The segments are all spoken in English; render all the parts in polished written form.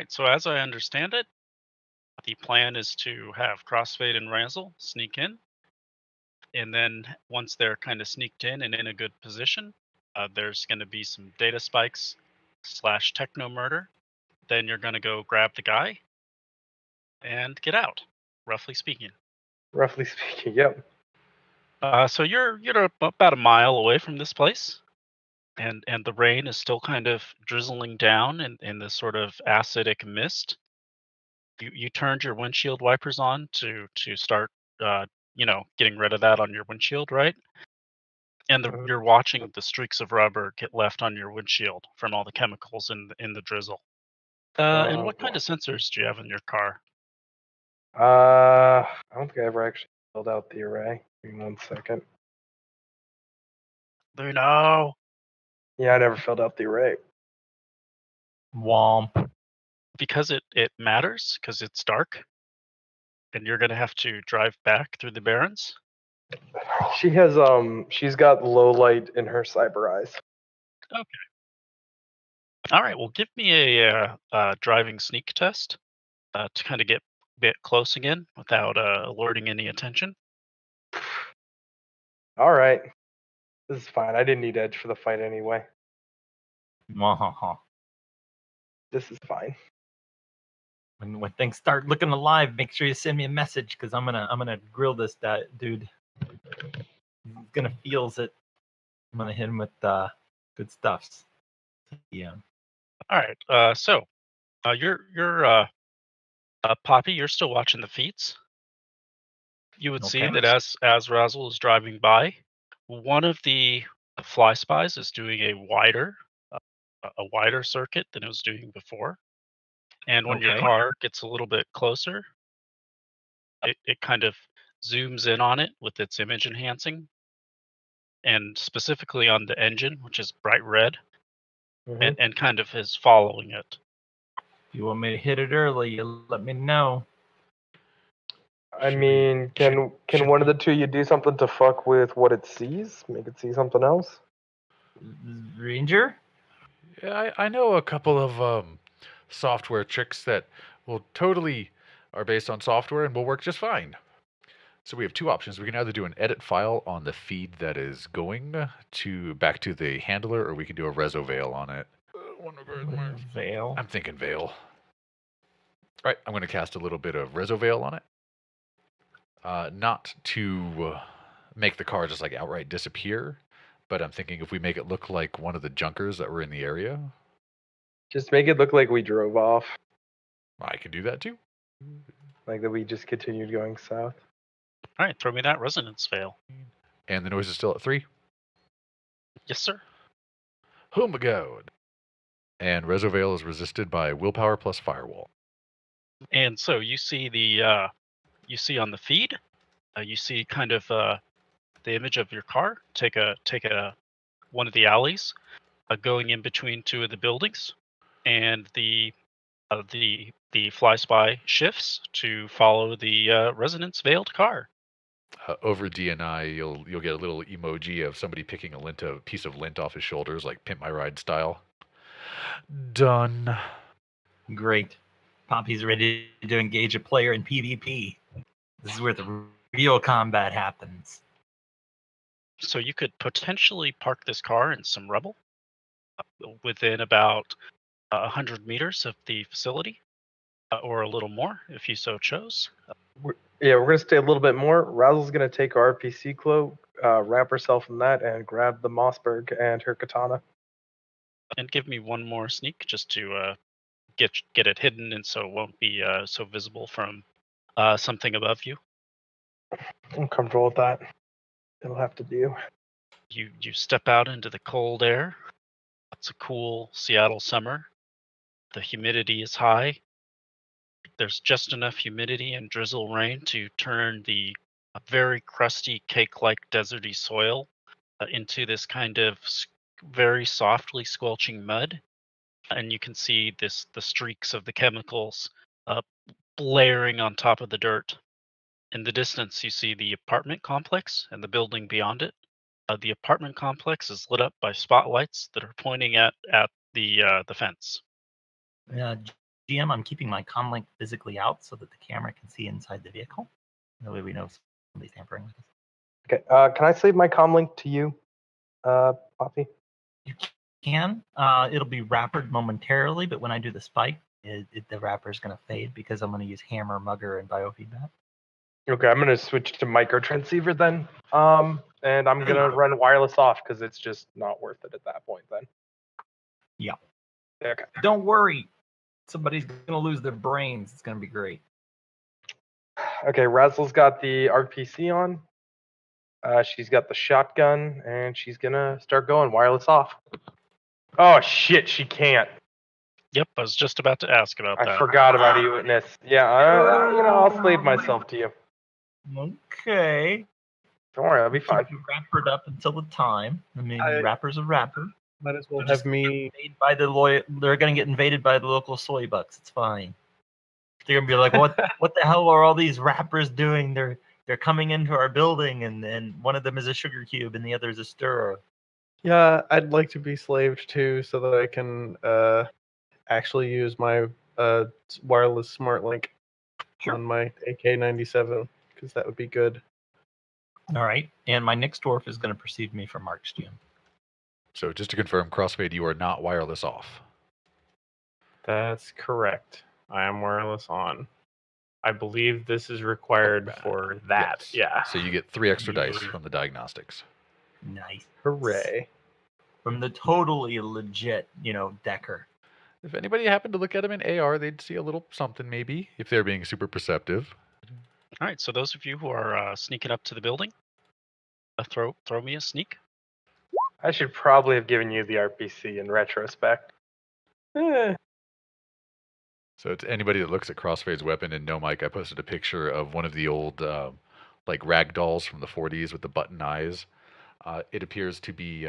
right, so as I understand it, the plan is to have Crossfade and Razzle sneak in, and then once they're kind of sneaked in and in a good position, there's going to be some data spikes / techno murder. Then you're going to go grab the guy and get out, roughly speaking. Roughly speaking, yep. So you're about a mile away from this place, and the rain is still kind of drizzling down in this sort of acidic mist. You turned your windshield wipers on to start, getting rid of that on your windshield, right? And you're watching the streaks of rubber get left on your windshield from all the chemicals in the drizzle. And what kind of sensors do you have in your car? I don't think I ever actually filled out the array. Give me 1 second. No. Yeah, I never filled out the array. Womp. Because it matters, because it's dark, and you're gonna have to drive back through the Barrens. She has she's got low light in her cyber eyes. Okay. All right. Well, give me a driving sneak test to kind of get a bit close again without alerting any attention. All right. This is fine. I didn't need Edge for the fight anyway. Wahaha. This is fine. When things start looking alive, make sure you send me a message because I'm gonna grill this dude. He's gonna feels it. I'm gonna hit him with good stuffs. Yeah. All right. So you're Poppy. You're still watching the feeds. You would see that as Razzle is driving by, one of the fly spies is doing a wider circuit than it was doing before. And when your car gets a little bit closer, it kind of zooms in on it with its image enhancing, and specifically on the engine, which is bright red, and kind of is following it. If you want me to hit it early, you let me know. I mean, can one of the two you do something to fuck with what it sees? Make it see something else? Ranger? Yeah, I know a couple of software tricks that will totally are based on software and will work just fine. So we have two options. We can either do an edit file on the feed that is going back to the handler, or we can do a reso veil on it. Veil? I'm thinking veil. All right, I'm going to cast a little bit of reso veil on it. Not to make the car just like outright disappear, but I'm thinking if we make it look like one of the junkers that were in the area. Just make it look like we drove off. I can do that too. Like that we just continued going south. All right, throw me that resonance veil. And the noise is still at 3? Yes, sir. Oh my god. And reso veil is resisted by willpower plus firewall. And so you see you see on the feed, you see kind of the image of your car take one of the alleys, going in between two of the buildings, and the fly spy shifts to follow the resonance veiled car. Over DNI, you'll get a little emoji of somebody picking a piece of lint off his shoulders, like Pimp My Ride style. Done. Great. Poppy's ready to engage a player in PvP. This is where the real combat happens. So you could potentially park this car in some rubble within about 100 meters of the facility, or a little more if you so chose. We're going to stay a little bit more. Razzle's going to take our RPC cloak, wrap herself in that, and grab the Mossberg and her katana. And give me one more sneak just to get it hidden, and so it won't be so visible from something above you. I'm comfortable with that. It'll have to do. You step out into the cold air. It's a cool Seattle summer. The humidity is high. There's just enough humidity and drizzle rain to turn the very crusty, cake-like deserty soil into this kind of very softly squelching mud. And you can see the streaks of the chemicals layering on top of the dirt. In the distance, you see the apartment complex and the building beyond it. The apartment complex is lit up by spotlights that are pointing at the fence. GM, I'm keeping my comlink physically out so that the camera can see inside the vehicle. That way we know if somebody's tampering with us. Okay. Can I save my comlink to you, Poppy? You can. It'll be wrappered momentarily, but when I do the spike, the wrapper is going to fade because I'm going to use hammer, mugger, and biofeedback. Okay, I'm gonna switch to micro transceiver then. And I'm gonna run wireless off because it's just not worth it at that point then. Yeah. Okay. Don't worry. Somebody's going to lose their brains. It's going to be great. Okay, Razzle's got the RPC on. She's got the shotgun, and she's gonna start going wireless off. Oh shit, she can't. Yep, I was just about to ask about that. I forgot about e-witness. Yeah, I'll slave myself to you. Okay. Don't worry, I'll be fine. Keep you wrappered up until the time. I mean, rapper's a rapper. Might as well They're have just me. invaded by the they're going to get invaded by the local soy bucks. It's fine. They're going to be like, what the hell are all these rappers doing? They're coming into our building, and one of them is a sugar cube, and the other is a stirrer. Yeah, I'd like to be slaved too, so that I can actually use my wireless smart link on my AK-97, because that would be good. All right. And my next dwarf is going to perceive me for Mark's GM. So just to confirm, Crossfade, you are not wireless off. That's correct. I am wireless on. I believe this is required for that. Yes. Yeah. So you get 3 extra dice from the diagnostics. Nice. Hooray. From the totally legit, Decker. If anybody happened to look at them in AR, they'd see a little something maybe, if they're being super perceptive. All right, so those of you who are sneaking up to the building, throw me a sneak. I should probably have given you the RPC in retrospect. Eh, So to anybody that looks at Crossfade's weapon and no mic, I posted a picture of one of the old like rag dolls from the 40s with the button eyes. It appears to be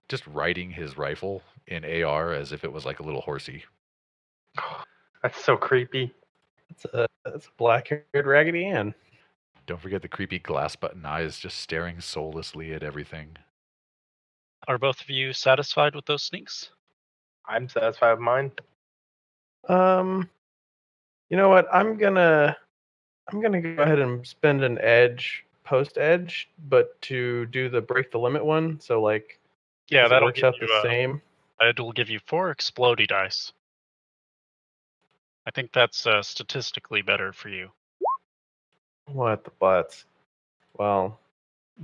just riding his rifle in AR as if it was like a little horsey. That's so creepy. that's a black-haired Raggedy Ann. Don't forget the creepy glass button eyes just staring soullessly at everything. Are both of you satisfied with those sneaks? I'm satisfied with mine. You know what? I'm gonna go ahead and spend an edge post edge, but to do the break the limit one. So like, Yeah, it that'll works give out you, the same. It'll give you 4 explodey dice. I think that's statistically better for you. What the butts? Well,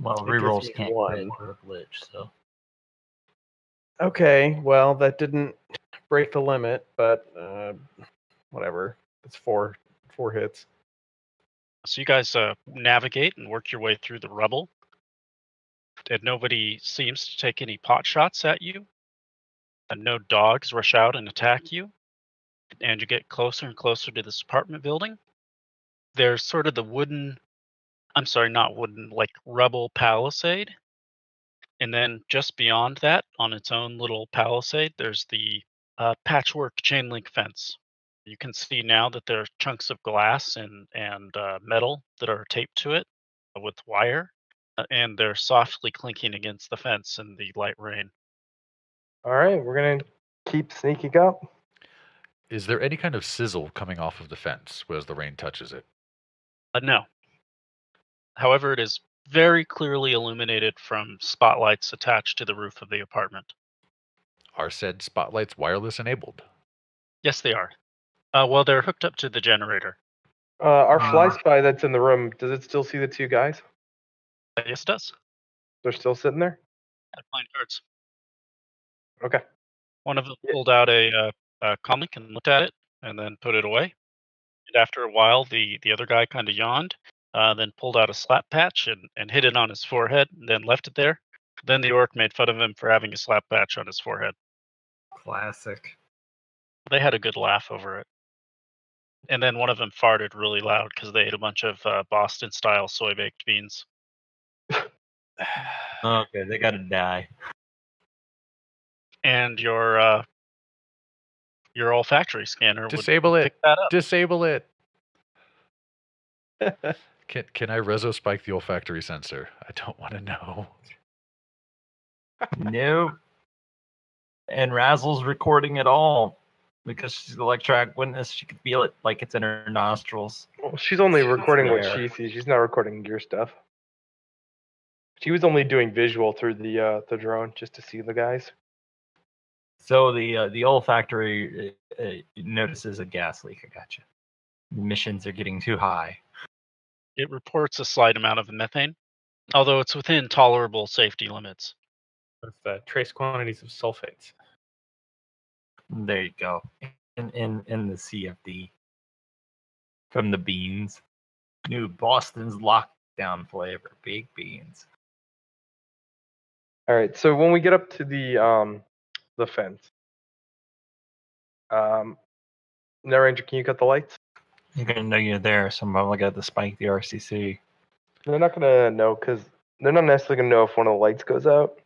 Well, It gives rerolls me can't one. crit for a glitch, so. okay. Well, that didn't break the limit, but whatever. It's four hits. So you guys navigate and work your way through the rubble. And nobody seems to take any pot shots at you. And no dogs rush out and attack you. And you get closer and closer to this apartment building. There's sort of the not wooden, like rubble palisade. And then just beyond that, on its own little palisade, there's the patchwork chain link fence. You can see now that there are chunks of glass and metal that are taped to it with wire, and they're softly clinking against the fence in the light rain. All right, we're gonna keep sneaking up. Is there any kind of sizzle coming off of the fence as the rain touches it? No. However, it is very clearly illuminated from spotlights attached to the roof of the apartment. Are said spotlights wireless enabled? Yes, they are. Well, they're hooked up to the generator. Our fly spy that's in the room, does it still see the 2 guys? Yes, it does. They're still sitting there? At playing cards. Okay. One of them Yeah. pulled out a comic and looked at it, and then put it away. And after a while, the other guy kind of yawned, then pulled out a slap patch and hit it on his forehead, and then left it there. Then the orc made fun of him for having a slap patch on his forehead. Classic. They had a good laugh over it. And then one of them farted really loud because they ate a bunch of Boston-style soy-baked beans. Okay, they gotta die. And your olfactory scanner Disable would it. pick that up. Disable it. Can I reso spike the olfactory sensor? I don't want to know. Nope. And Razzle's recording it all. Because she's an electronic witness, she can feel it like it's in her nostrils. Well, she's only recording what there. she sees. She's not recording your stuff. She was only doing visual through the drone just to see the guys. So the olfactory notices a gas leak. I gotcha. Emissions are getting too high. It reports a slight amount of methane, although it's within tolerable safety limits. With trace quantities of sulfates. There you go. In the CFD from the beans. New Boston's lockdown flavor, baked beans. All right. So when we get up to the fence, Net Ranger, can you cut the lights? You're gonna know you're there, so I'm probably got to spike the RCC. They're not gonna know because they're not necessarily gonna know if one of the lights goes out.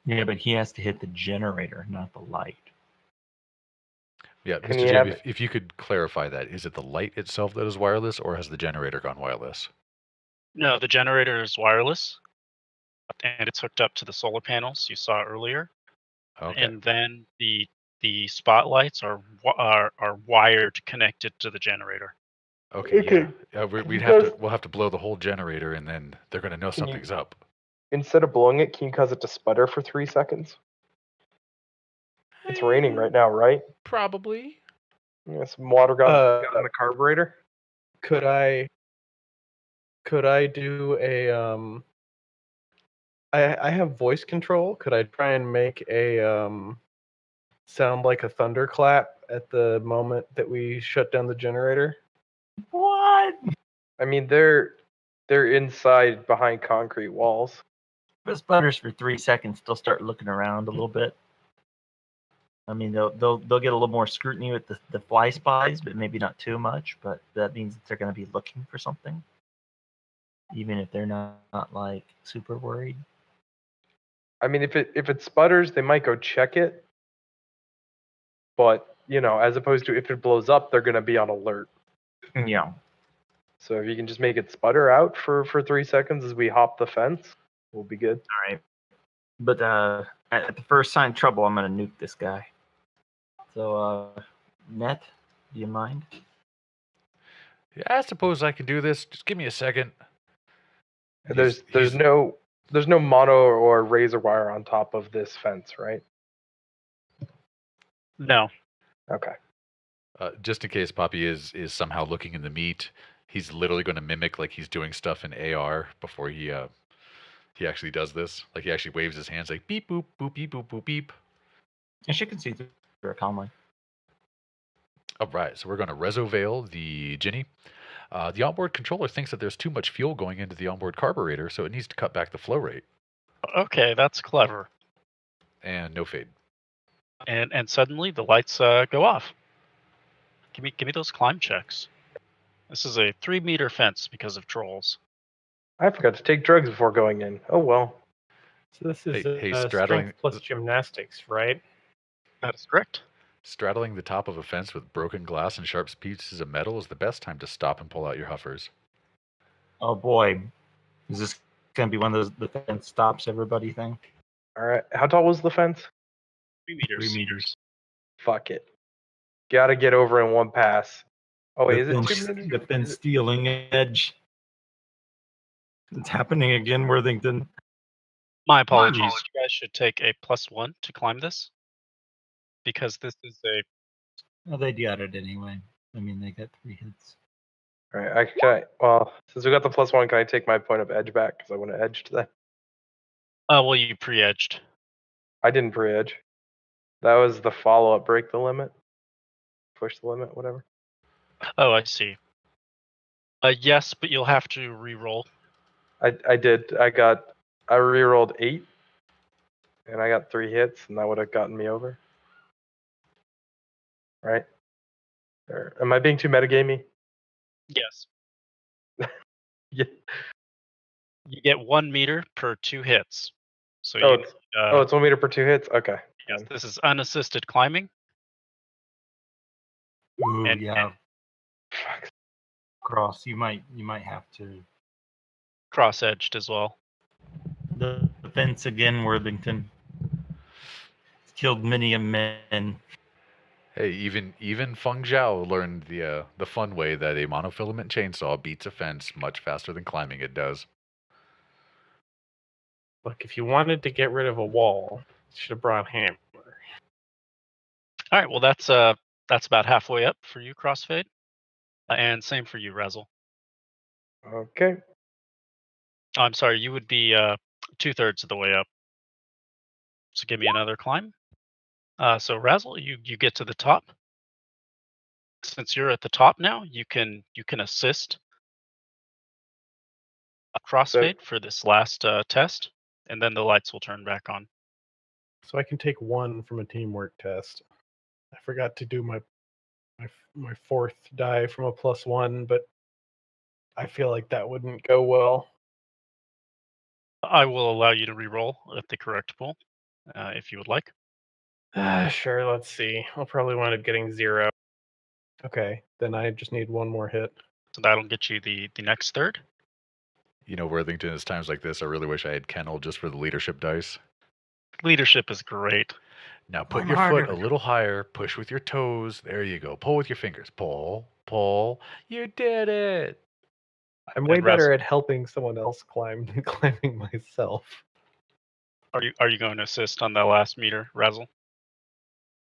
Yeah, but he has to hit the generator, not the light. Yeah, Can Mr. you Jim, have if you could clarify that, is it the light itself that is wireless, or has the generator gone wireless? No, the generator is wireless, and it's hooked up to the solar panels you saw earlier. Okay. And then the spotlights are wired connected to the generator. Okay. Okay. Yeah. Because- We'll have to blow the whole generator, and then they're gonna know Can you- something's up. Instead of blowing it, can you cause it to sputter for 3 seconds? It's raining right now, right? Probably. Yeah, some water got in the carburetor. Could I do a I have voice control. Could I try and make a sound like a thunderclap at the moment that we shut down the generator? What? I mean, they're inside behind concrete walls. If it sputters for 3 seconds, they'll start looking around a little bit. I mean, they'll get a little more scrutiny with the fly spies, but maybe not too much. But that means that they're going to be looking for something, even if they're not like super worried. I mean, if it sputters, they might go check it. But, as opposed to if it blows up, they're going to be on alert. Yeah. So if you can just make it sputter out for 3 seconds as we hop the fence, we'll be good. All right. But at the first sign of trouble, I'm going to nuke this guy. So, Net, do you mind? Yeah, I suppose I can do this. Just give me a second. And He's- there's no mono or razor wire on top of this fence, right? No. Okay. Just in case Poppy is somehow looking in the meat, he's literally going to mimic like he's doing stuff in AR before he actually does this. Like he actually waves his hands like beep boop boop beep boop boop beep. And she can see through it calmly. All right, so we're going to reso veil the Ginny. The onboard controller thinks that there's too much fuel going into the onboard carburetor, so it needs to cut back the flow rate. Okay, that's clever. And no fade. And suddenly the lights go off. Give me those climb checks. This is a 3-meter fence because of trolls. I forgot to take drugs before going in. Oh well. So this is Hey, strength straddling- plus gymnastics, right? That is correct. Straddling the top of a fence with broken glass and sharp pieces of metal is the best time to stop and pull out your huffers. Oh boy, is this going to be one of those the fence stops everybody thing? All right. How tall was the fence? 3 meters. 3 meters. Fuck it. Gotta get over in one pass. Oh wait, is it 2 meters? The fence stealing edge. It's happening again, Worthington. My apologies. You guys should take a +1 to climb this. Because this is a... Well, they got it anyway. I mean, they got 3 hits. All right. Well, since we got the +1, can I take my point of edge back? Because I want to edge to that. well, you pre-edged. I didn't pre-edge. That was the follow-up. Break the limit. Push the limit. Whatever. Oh, I see. Yes, but you'll have to re-roll. I did. I re-rolled 8, and I got 3 hits, and that would have gotten me over. Right? Or am I being too metagamey? Yes. Yeah. You get 1 meter per 2 hits. So Oh, you, it's 1 meter per 2 hits. Okay. yes, this is unassisted climbing. Ooh, And- yeah. Fuck. Cross. You might have to. Cross-edged as well. The fence again, Worthington. It's killed many a man. Hey, even Feng Zhao learned the fun way that a monofilament chainsaw beats a fence much faster than climbing it does. Look, if you wanted to get rid of a wall, you should have brought a hammer. All right, well that's about halfway up for you, Crossfade, and same for you, Razzle. Okay. Oh, I'm sorry, you would be 2/3 of the way up. So give me another climb. So Razzle, you get to the top. Since you're at the top now, you can assist a Crossfade for this last test, and then the lights will turn back on. So I can take 1 from a teamwork test. I forgot to do my 4th die from a +1, but I feel like that wouldn't go well. I will allow you to re-roll at the correct pool, if you would like. Sure, let's see. I'll probably wind up getting 0. Okay, then I just need 1 more hit. So that'll get you the next third. You know, Worthington, it's times like this I really wish I had Kennel just for the leadership dice. Leadership is great. Now put I'm your harder. foot a little higher, push with your toes. There you go. Pull with your fingers. Pull, pull. You did it. I'm way And better Razzle, at helping someone else climb than climbing myself. are you going to assist on that last meter, Razzle?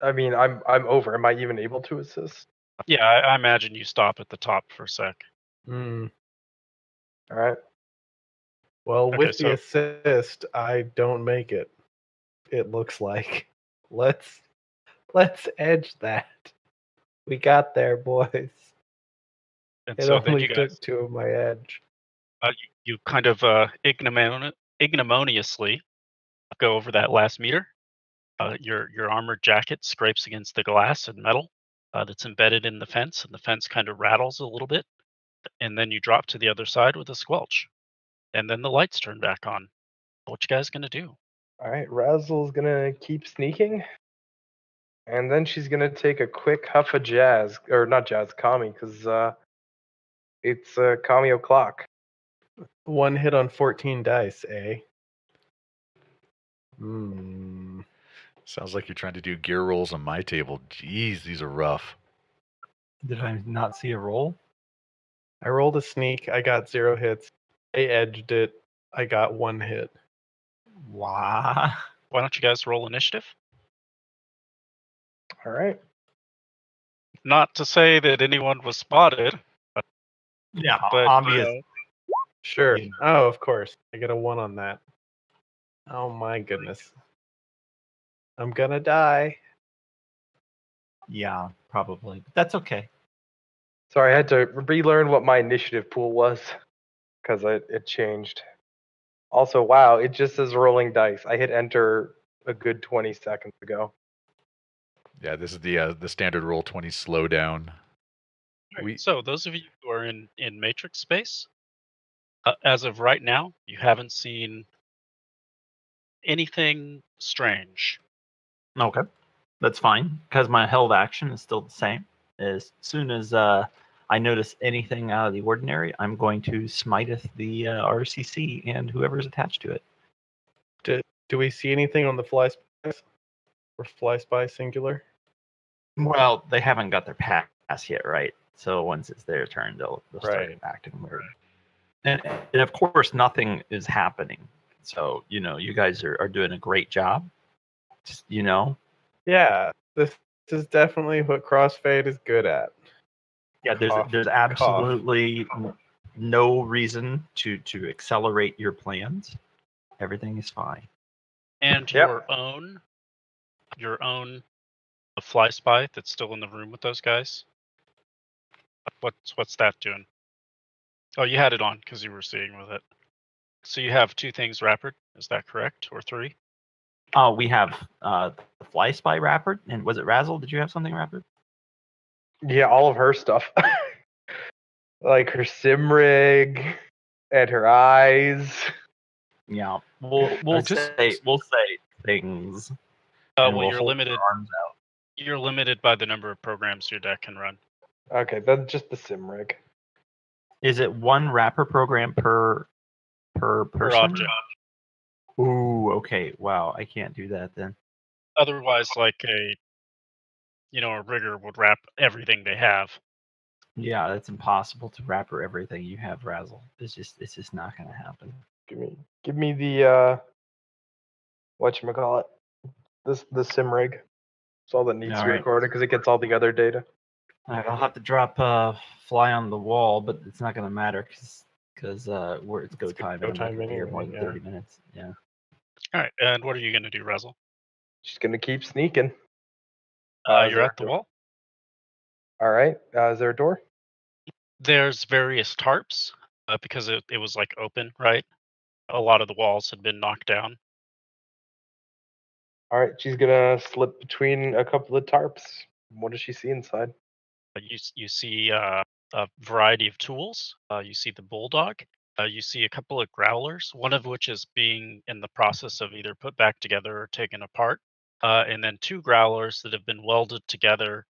I mean, I'm over. Am I even able to assist? Yeah, I imagine you stop at the top for a sec. Hmm. All right. Well, Okay, with the so assist, I don't make it. It looks like. Let's edge that. We got there, boys. and It so then only you guys took 2 of my edge. you kind of ignominiously go over that last meter. Your armored jacket scrapes against the glass and metal that's embedded in the fence, and the fence kind of rattles a little bit. And then you drop to the other side with a squelch, and then the lights turn back on. What you guys gonna do? All right. Razzle's gonna keep sneaking, and then she's gonna take a quick huff of jazz, or not jazz, kami, because it's kami o'clock. 1 hit on 14 dice, eh? Hmm. Sounds like you're trying to do gear rolls on my table. Jeez, these are rough. Did I not see a roll? I rolled a sneak. I got 0 hits. I edged it. I got 1 hit. Wow. Why don't you guys roll initiative? All right. Not to say that anyone was spotted, Yeah, but obvious. Sure. Yeah. Oh, of course. I get a 1 on that. Oh my goodness. I'm gonna die. Yeah, probably. But that's okay. Sorry, I had to relearn what my initiative pool was because it changed. Also, wow, it just says rolling dice. I hit enter a good 20 seconds ago. Yeah, this is the standard roll 20 slowdown. So those of you who are in matrix space, as of right now, you haven't seen anything strange. Okay. That's fine, because my held action is still the same. As soon as I notice anything out of the ordinary, I'm going to smiteth the RCC and whoever's attached to it. Do we see anything on the fly spies? Or fly spy singular? Well, they haven't got their pass yet, right? So once it's their turn, they'll start Right. acting weird. And of course, nothing is happening. So, you guys are doing a great job. Just, Yeah, this is definitely what Crossfade is good at. Yeah, Cough, there's absolutely no reason to accelerate your plans. Everything is fine. And Yep. your own fly spy that's still in the room with those guys. What's that doing? Oh, you had it on because you were seeing with it. So you have 2 things wrappered. Is that correct, or 3? Oh, we have the fly spy wrapper, and was it Razzle? Did you have something wrappered? Yeah, all of her stuff. Like her sim rig and her eyes. Yeah, we'll say things. and Well, we'll you're hold limited. our arms out. You're limited by the number of programs your deck can run. Okay, that's just the sim rig. Is it 1 wrapper program per person? Per object. Ooh, okay. Wow, I can't do that then. Otherwise, like a rigger would wrap everything they have. Yeah, that's impossible to wrap everything you have, Razzle. It's just not gonna happen. Give me the whatchamacallit. The sim rig. It's all that needs to be Alright. recorded because it gets all the other data. All right, I'll have to drop Fly on the Wall, but it's not gonna matter because it's go time. go And I'm time not gonna be here more anyway, than yeah. 30 minutes. Yeah. All right, and what are you gonna do, Razzle? She's gonna keep sneaking. Is You're there at a the door? wall. All right. Is there a door? There's various tarps because it was like open, right? A lot of the walls had been knocked down. All right. She's gonna slip between a couple of tarps. What does she see inside? You see a variety of tools. You see the bulldog. You see a couple of growlers, one of which is being in the process of either put back together or taken apart, and then 2 growlers that have been welded together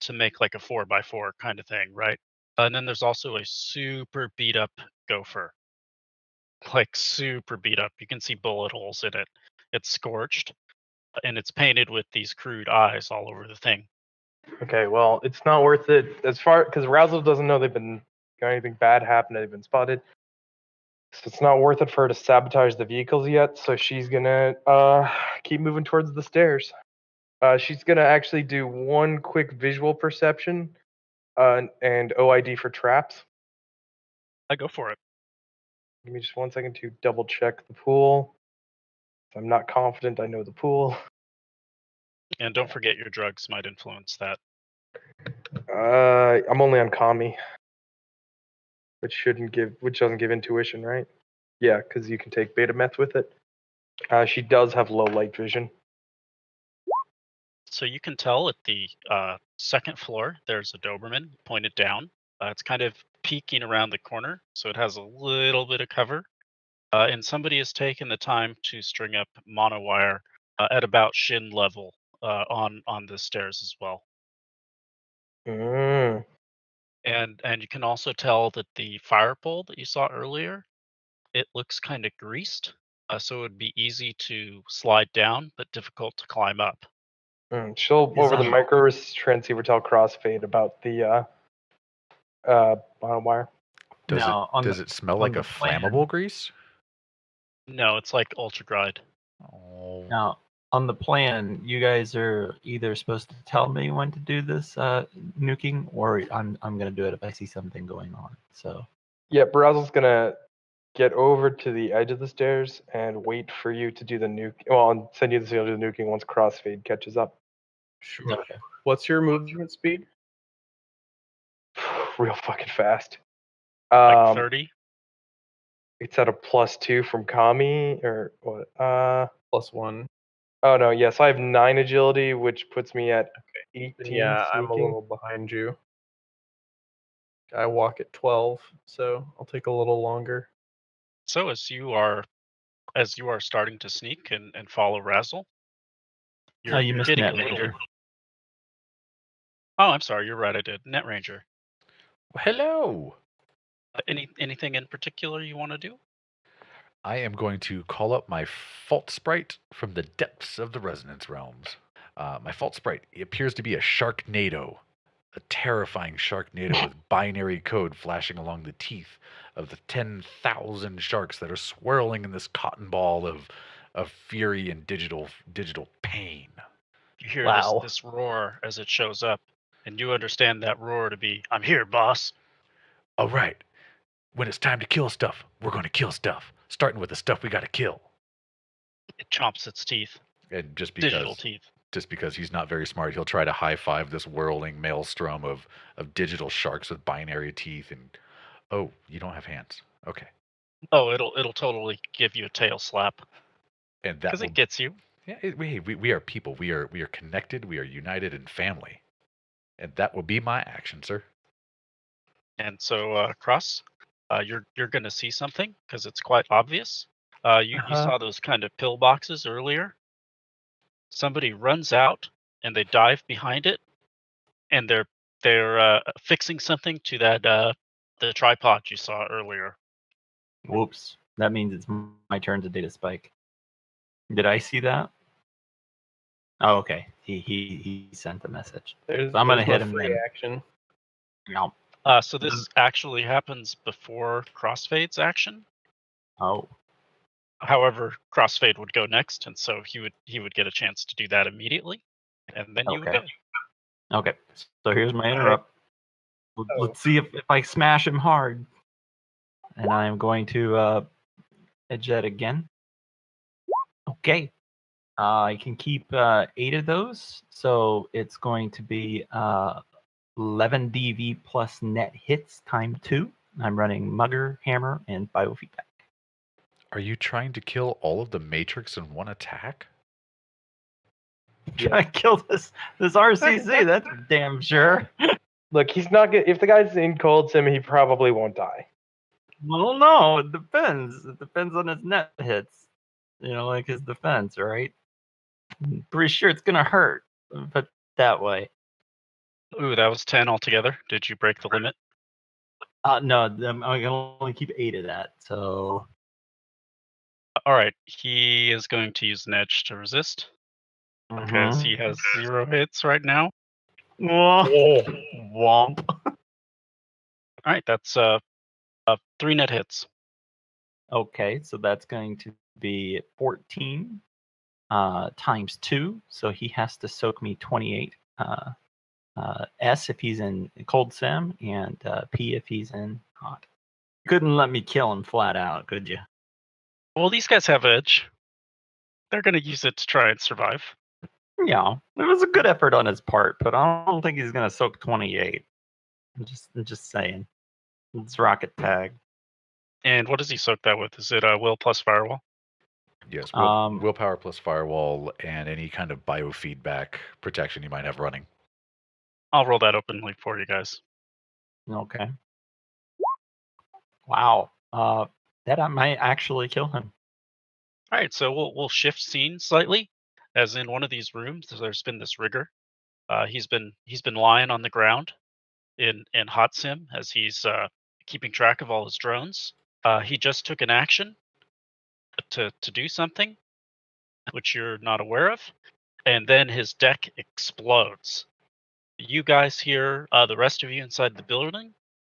to make like a 4x4 kind of thing, right? And then there's also a super beat up gopher, like super beat up. You can see bullet holes in it. It's scorched, and it's painted with these crude eyes all over the thing. Okay. Well, it's not worth it as far because Razzle doesn't know they've been got anything bad happen. They've been spotted. So it's not worth it for her to sabotage the vehicles yet. So she's gonna keep moving towards the stairs. She's gonna actually do one quick visual perception and OID for traps. I go for it. Give me just 1 second to double check the pool. I'm not confident I know the pool. And don't forget your drugs might influence that. I'm only on commie, which doesn't give intuition, right? Yeah, because you can take beta meth with it. She does have low light vision. So you can tell at the second floor, there's a Doberman pointed down. It's kind of peeking around the corner, so it has a little bit of cover. And somebody has taken the time to string up monowire at about shin level on the stairs as well. Mm. And you can also tell that the fire pole that you saw earlier, it looks kind of greased, so it would be easy to slide down, but difficult to climb up. She'll Is, over the micro transceiver tell Crossfade about the wire. Does it smell like a flammable grease? No, it's like ultra glide. Oh. Now, on the plan, you guys are either supposed to tell me when to do this nuking, or I'm gonna do it if I see something going on. So Yeah, Brazel's gonna get over to the edge of the stairs and wait for you to do the nuke. Well, and send you the signal to the nuking once Crossfade catches up. Sure. okay. What's your movement speed? Real fucking fast. Like 30. It's at a +2 from Kami or what? +1. Oh no, yes, I have 9 agility, which puts me at 18. Yeah, I'm a sneaking. little behind you. I walk at 12, so I'll take a little longer. So as you are starting to sneak and follow Razzle, you're You missed getting Net a little. Ranger. Oh, I'm sorry. You're right. I did. Net Ranger. Hello. Anything in particular you want to do? I am going to call up my fault sprite from the depths of the resonance realms. My fault sprite appears to be a Sharknado, a terrifying Sharknado with binary code flashing along the teeth of the 10,000 sharks that are swirling in this cotton ball of fury and digital pain. You hear Wow. this roar as it shows up, and you understand that roar to be, "I'm here, boss." All right. When it's time to kill stuff, we're going to kill stuff, starting with the stuff we got to kill. It chomps its teeth. And Digital teeth. just because he's not very smart, he'll try to high-five this whirling maelstrom of digital sharks with binary teeth. And oh, you don't have hands. Okay. Oh, it'll totally give you a tail slap And that because will, it gets you. yeah, we are people. We are connected. We are united in family. And that will be my action, sir. And so, Cross, you're going to see something because it's quite obvious. You saw those kind of pill boxes earlier. Somebody runs out and they dive behind it, and they're fixing something to that the tripod you saw earlier. Whoops. That means it's my turn to data spike. Did I see that? Oh, okay. He sent the message. There's, So I'm gonna there's no hit him free then. action. No. So this actually happens before Crossfade's action. Oh. However, Crossfade would go next, and so he would get a chance to do that immediately, and then you would Okay. go. Okay. So here's my interrupt. Let's see if I smash him hard. And I am going to edge that again. Okay. I can keep 8 of those. So it's going to be 11 DV plus net hits times 2. I'm running Mugger, Hammer, and Biofeedback. Are you trying to kill all of the Matrix in one attack? Trying to kill this RCC, that's for damn sure. Look, he's not good. If the guy's in cold sim, he probably won't die. Well, no, it depends. It depends on his net hits. You know, like his defense, right? I'm pretty sure it's gonna hurt, but that way. Ooh, that was 10 altogether. Did you break the limit? No, I can only keep 8 of that. So All right, he is going to use an edge to resist because he has 0 hits right now. Womp. All right, that's 3 net hits. Okay, so that's going to be 14 times 2. So he has to soak me 28 S if he's in cold sim, and P if he's in hot. Couldn't let me kill him flat out, could you? Well, these guys have edge. They're going to use it to try and survive. Yeah, it was a good effort on his part, but I don't think he's gonna soak 28. I'm just saying. It's rocket tag. And what does he soak that with? Is it will plus firewall? Yes, willpower plus firewall and any kind of biofeedback protection you might have running. I'll roll that openly for you guys. Okay. Wow. That I might actually kill him. All right, so we'll shift scene slightly, as in one of these rooms. There's been this rigger. He's been lying on the ground in hot sim as he's keeping track of all his drones. He just took an action to do something, which you're not aware of, and then his deck explodes. You guys hear, the rest of you inside the building,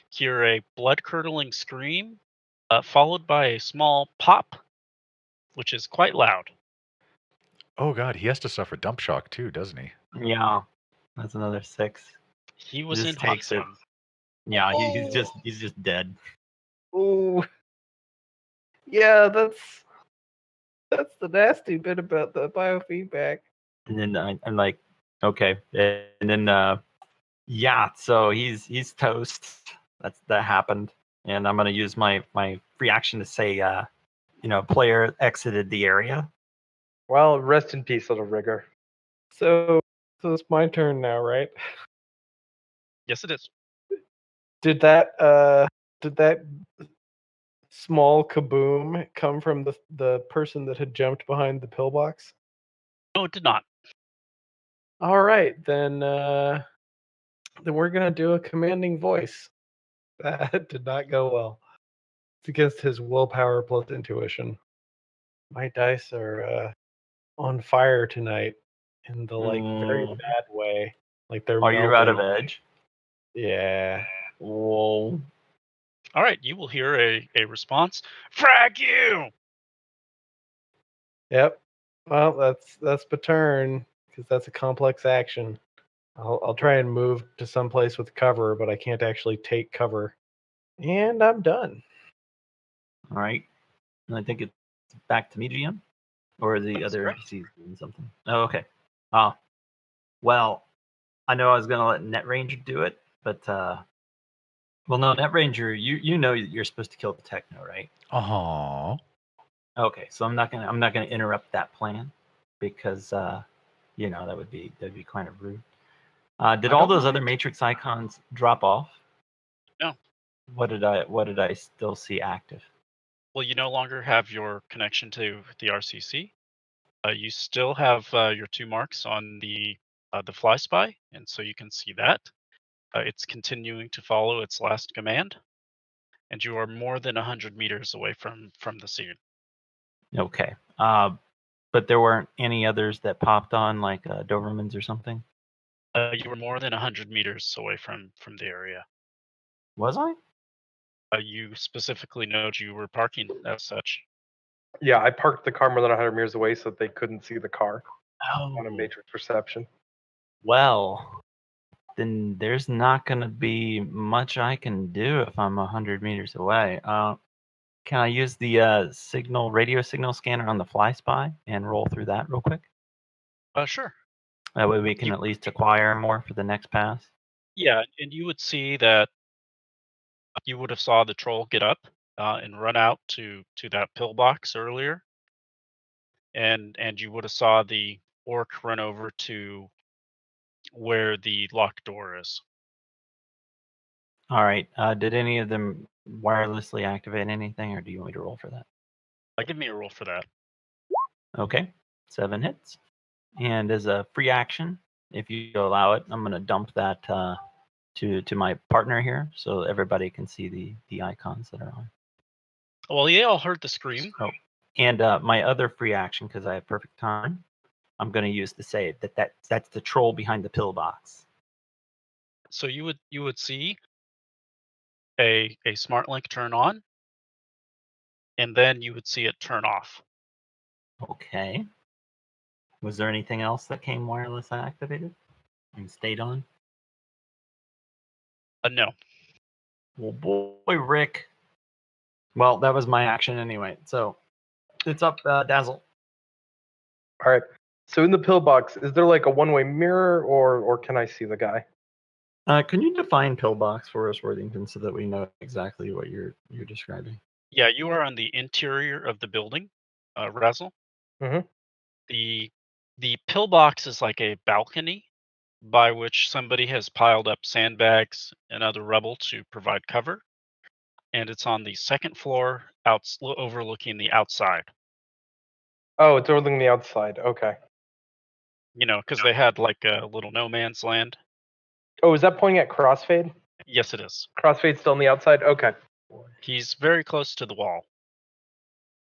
hear a blood-curdling scream, followed by a small pop, which is quite loud. Oh god, he has to suffer dump shock too, doesn't he? Yeah. That's another 6. He was in Just hot takes it. sim. Yeah, he's just dead. Ooh. Yeah, that's the nasty bit about the biofeedback. And then I'm like, okay. And then yeah, so he's toast. That happened. And I'm gonna use my free action to say player exited the area. Well, rest in peace, little rigger. So it's my turn now, right? Yes, it is. Did that small kaboom come from the person that had jumped behind the pillbox? No, it did not. All right, then we're gonna do a commanding voice. That did not go well. It's against his willpower plus intuition. My dice are on fire tonight in the very bad way. Like they're Are you out of melting. edge? Yeah. Whoa. All right, you will hear a response. Frag you! Yep. Well, that's the turn because that's a complex action. I'll try and move to someplace with cover, but I can't actually take cover. And I'm done. All right. And I think it's back to me, GM, or the That's other correct. NPCs doing something. Oh, okay. Well, I know I was gonna let Net Ranger do it, but well, no, Net Ranger, you know you're supposed to kill the techno, right? Aww. Okay, so I'm not gonna interrupt that plan because that would be kind of rude. Did all those other Matrix icons drop off? No. What did I still see active? Well, you no longer have your connection to the RCC. You still have your 2 marks on the fly spy, and so you can see that. It's continuing to follow its last command, and you are more than 100 meters away from the scene. Okay. But there weren't any others that popped on, like Dobermans or something? You were more than 100 meters away from the area. Was I? You specifically noted you were parking as such. Yeah, I parked the car more than 100 meters away so that they couldn't see the car Oh. on a matrix perception. Well, then there's not going to be much I can do if I'm 100 meters away. Can I use the radio signal scanner on the fly spy and roll through that real quick? Sure. That way we can at least acquire more for the next pass. Yeah, and you would see that you would have saw the troll get up and run out to that pillbox earlier, and you would have saw the orc run over to where the locked door is. All right. Did any of them wirelessly activate anything, or do you want me to roll for that? Give me a roll for that. Okay. 7 hits. And as a free action, if you allow it, I'm going to dump that to my partner here so everybody can see the icons that are on. Well, you all heard the scream. Oh, and my other free action, because I have perfect time, I'm going to use to say that's the troll behind the pillbox. So you would see a smart link turn on, and then you would see it turn off. Okay. Was there anything else that came wireless activated and stayed on? No. Well, boy, Rick. Well, that was my action anyway. So it's up, Dazzle. All right. So in the pillbox, is there like a one-way mirror, or can I see the guy? Can you define pillbox for us, Worthington, so that we know exactly what you're describing? Yeah, you are on the interior of the building, Razzle. Mhm. The pillbox is like a balcony by which somebody has piled up sandbags and other rubble to provide cover, and it's on the second floor, overlooking the outside. Oh, it's overlooking the outside. Okay. You know, because they had like a little no man's land. Oh, is that pointing at Crossfade? Yes, it is. Crossfade's still on the outside? Okay. He's very close to the wall.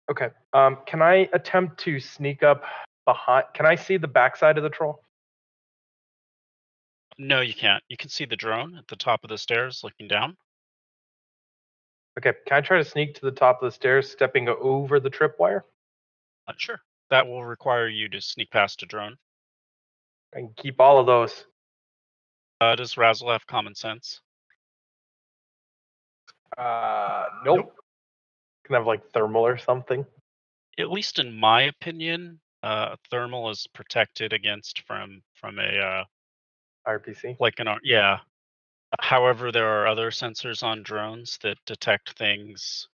Okay. Can I attempt to sneak up behind? Can I see the backside of the troll? No, you can't. You can see the drone at the top of the stairs looking down. Okay. Can I try to sneak to the top of the stairs, stepping over the tripwire? Sure. That will require you to sneak past a drone. I can keep all of those. Does Razzle have common sense? Nope. Can I have like thermal or something? At least in my opinion, thermal is protected against from a RPC. like an yeah. However, there are other sensors on drones that detect things.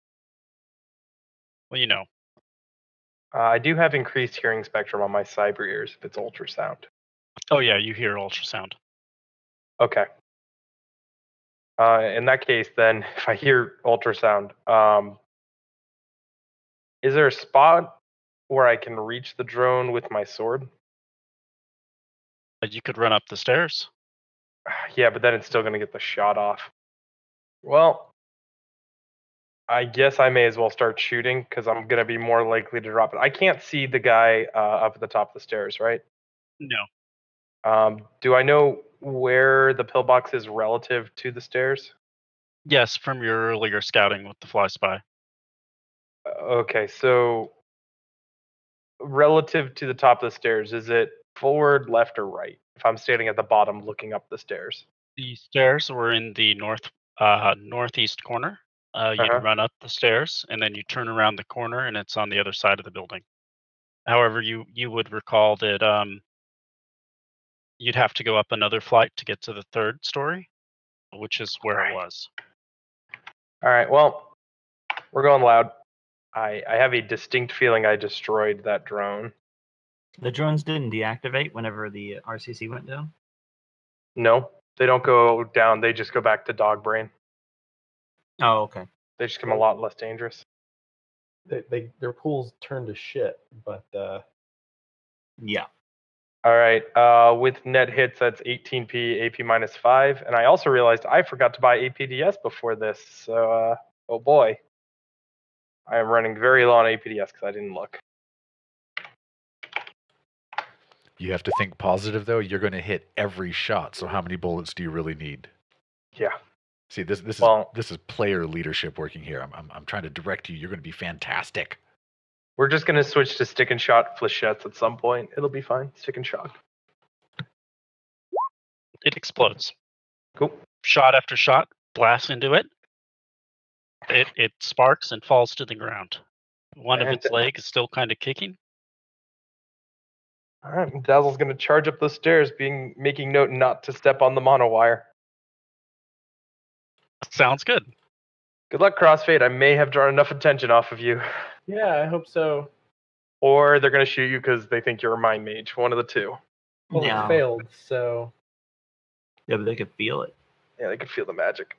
Well, you know. I do have increased hearing spectrum on my cyber ears if it's ultrasound. Oh yeah, you hear ultrasound. Okay. In that case, then, if I hear ultrasound, is there a spot where I can reach the drone with my sword? You could run up the stairs. Yeah, but then it's still going to get the shot off. Well, I guess I may as well start shooting because I'm going to be more likely to drop it. I can't see the guy up at the top of the stairs, right? No. Do I know where the pillbox is relative to the stairs? Yes, from your earlier scouting with the fly spy. Okay, so relative to the top of the stairs, is it forward, left, or right? If I'm standing at the bottom looking up the stairs. The stairs were in the northeast corner. You run up the stairs and then you turn around the corner and it's on the other side of the building. However, you would recall that you'd have to go up another flight to get to the third story, which is where it was. All right, well, we're going loud. I have a distinct feeling I destroyed that drone. The drones didn't deactivate whenever the RCC went down? No, they don't go down. They just go back to dog brain. Oh, okay. They just become a lot less dangerous. Their pools turn to shit, but yeah. All right, with net hits, that's 18p, AP -5. And I also realized I forgot to buy APDS before this. So, oh boy. I am running very low on APDS because I didn't look. You have to think positive, though. You're going to hit every shot. So how many bullets do you really need? Yeah. See, this Well- is player leadership working here. I'm trying to direct you. You're going to be fantastic. We're just gonna switch to stick and shot flechettes at some point. It'll be fine. Stick and shot. It explodes. Cool. Shot after shot, blast into it. It sparks and falls to the ground. One of its And- leg is still kind of kicking. All right, Dazzle's gonna charge up those stairs, making note not to step on the monowire. Sounds good. Good luck, Crossfade. I may have drawn enough attention off of you, Yeah, I hope so. or they're gonna shoot you because they think you're a mind mage. One of the two. Well, No. it failed, so Yeah, but they could feel it. Yeah, they could feel the magic.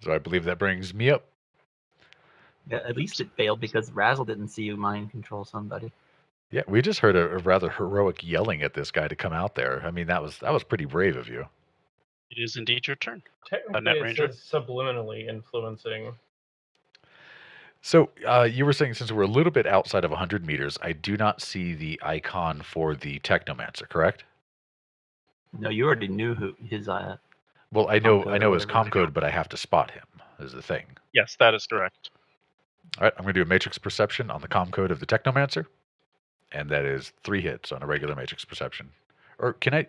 So I believe that brings me up. Yeah, at least it failed because Razzle didn't see you mind control somebody. Yeah, we just heard a rather heroic yelling at this guy to come out there. I mean, that was pretty brave of you. It is indeed your turn. Technically, Net it Ranger. says subliminally influencing. So you were saying since we're a little bit outside of 100 meters, I do not see the icon for the Technomancer, correct? No, you already knew who his. Well, I know Comcode or his whatever. com code, but I have to spot him. Is the thing. Yes, that is correct. All right, I'm going to do a matrix perception on the com code of the Technomancer, and that is 3 hits on a regular matrix perception. Or can I?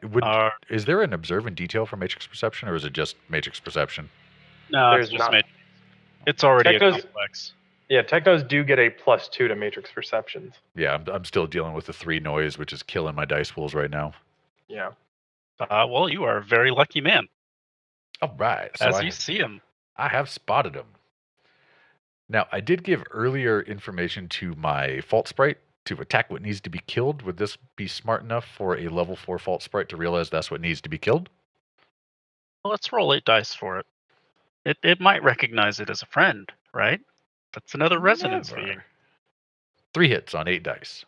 Is there an observe in detail for matrix perception, or is it just matrix perception? No, There's it's just not. made. It's already a Technos- complex. Yeah, Technos do get a +2 to matrix perceptions. Yeah, I'm still dealing with the 3 noise, which is killing my dice pools right now. Yeah. Well, you are a very lucky man. All right, so As you see him. I have spotted him. Now, I did give earlier information to my Fault Sprite to attack what needs to be killed. Would this be smart enough for a level 4 Fault Sprite to realize that's what needs to be killed? Well, let's roll 8 dice for it. It might recognize it as a friend, right? That's another resonance Never. being. 3 hits on 8 dice.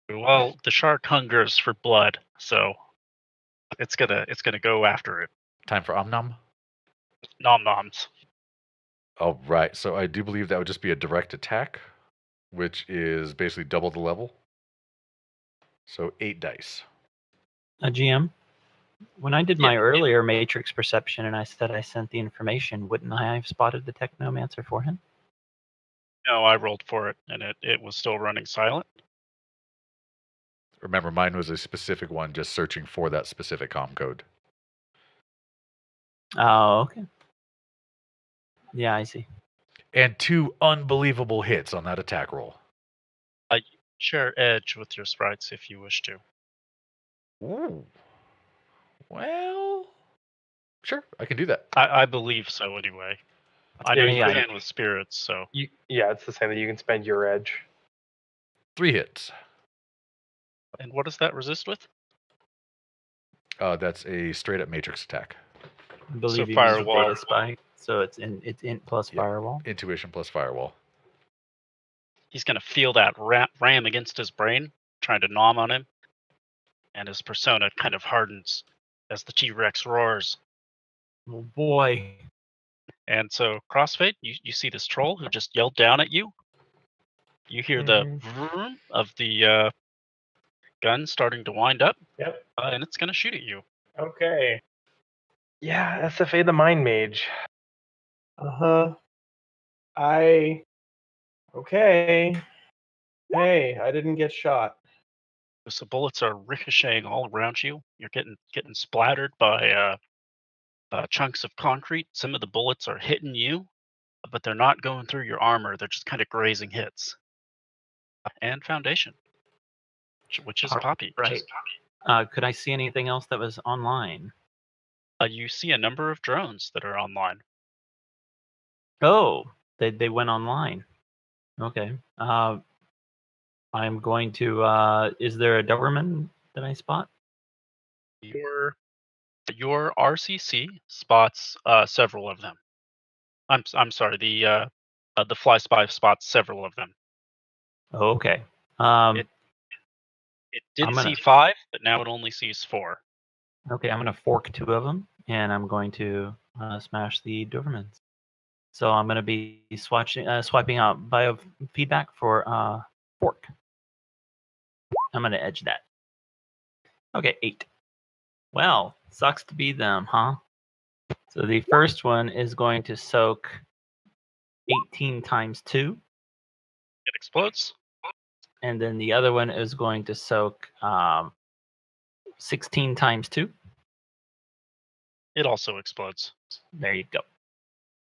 Well, the shark hungers for blood, so it's gonna go after it. Time for Omnom. Nom noms. All right, so I do believe that would just be a direct attack, which is basically double the level. So 8 dice. GM, when I did my earlier matrix perception and I said I sent the information, wouldn't I have spotted the Technomancer for him? No, I rolled for it, and it was still running silent. Remember, mine was a specific one, just searching for that specific com code. Oh, okay. Yeah, I see. And 2 unbelievable hits on that attack roll. Share edge with your sprites if you wish to. Ooh. Well, sure, I can do that. I believe so anyway. I know you Yeah. can with spirits, so Yeah, it's the same that you can spend your edge. 3 hits. and what does that resist with? That's a straight up matrix attack. I believe you used firewall. data spike, so it's int plus Yeah. firewall. Intuition plus firewall. He's gonna feel that ram against his brain, trying to nom on him, and his persona kind of hardens as the T-Rex roars. Oh boy. And so, Crossfade, you see this troll who just yelled down at you. You hear the vroom of the gun starting to wind up, Yep. and it's going to shoot at you. Okay. Yeah, SFA the mind mage. Okay. Hey, I didn't get shot. So bullets are ricocheting all around you. You're getting splattered by chunks of concrete. Some of the bullets are hitting you, but they're not going through your armor. They're just kind of grazing hits. And Foundation, which is Poppy. Right. Could I see anything else that was online? You see a number of drones that are online. Oh, they went online. Okay. I'm going to. Is there a Doberman that I spot? Your RCC spots several of them. I'm sorry. The Fly Spy spots several of them. Oh, okay. It did see 5, but now it only sees 4. Okay, I'm going to fork 2 of them, and I'm going to smash the Dobermans. So I'm going to be swiping out biofeedback for fork. I'm going to edge that. Okay, 8. Well, sucks to be them, huh? So the first one is going to soak 18 times 2, It explodes. and then the other one is going to soak 16 times 2. It also explodes. There you go.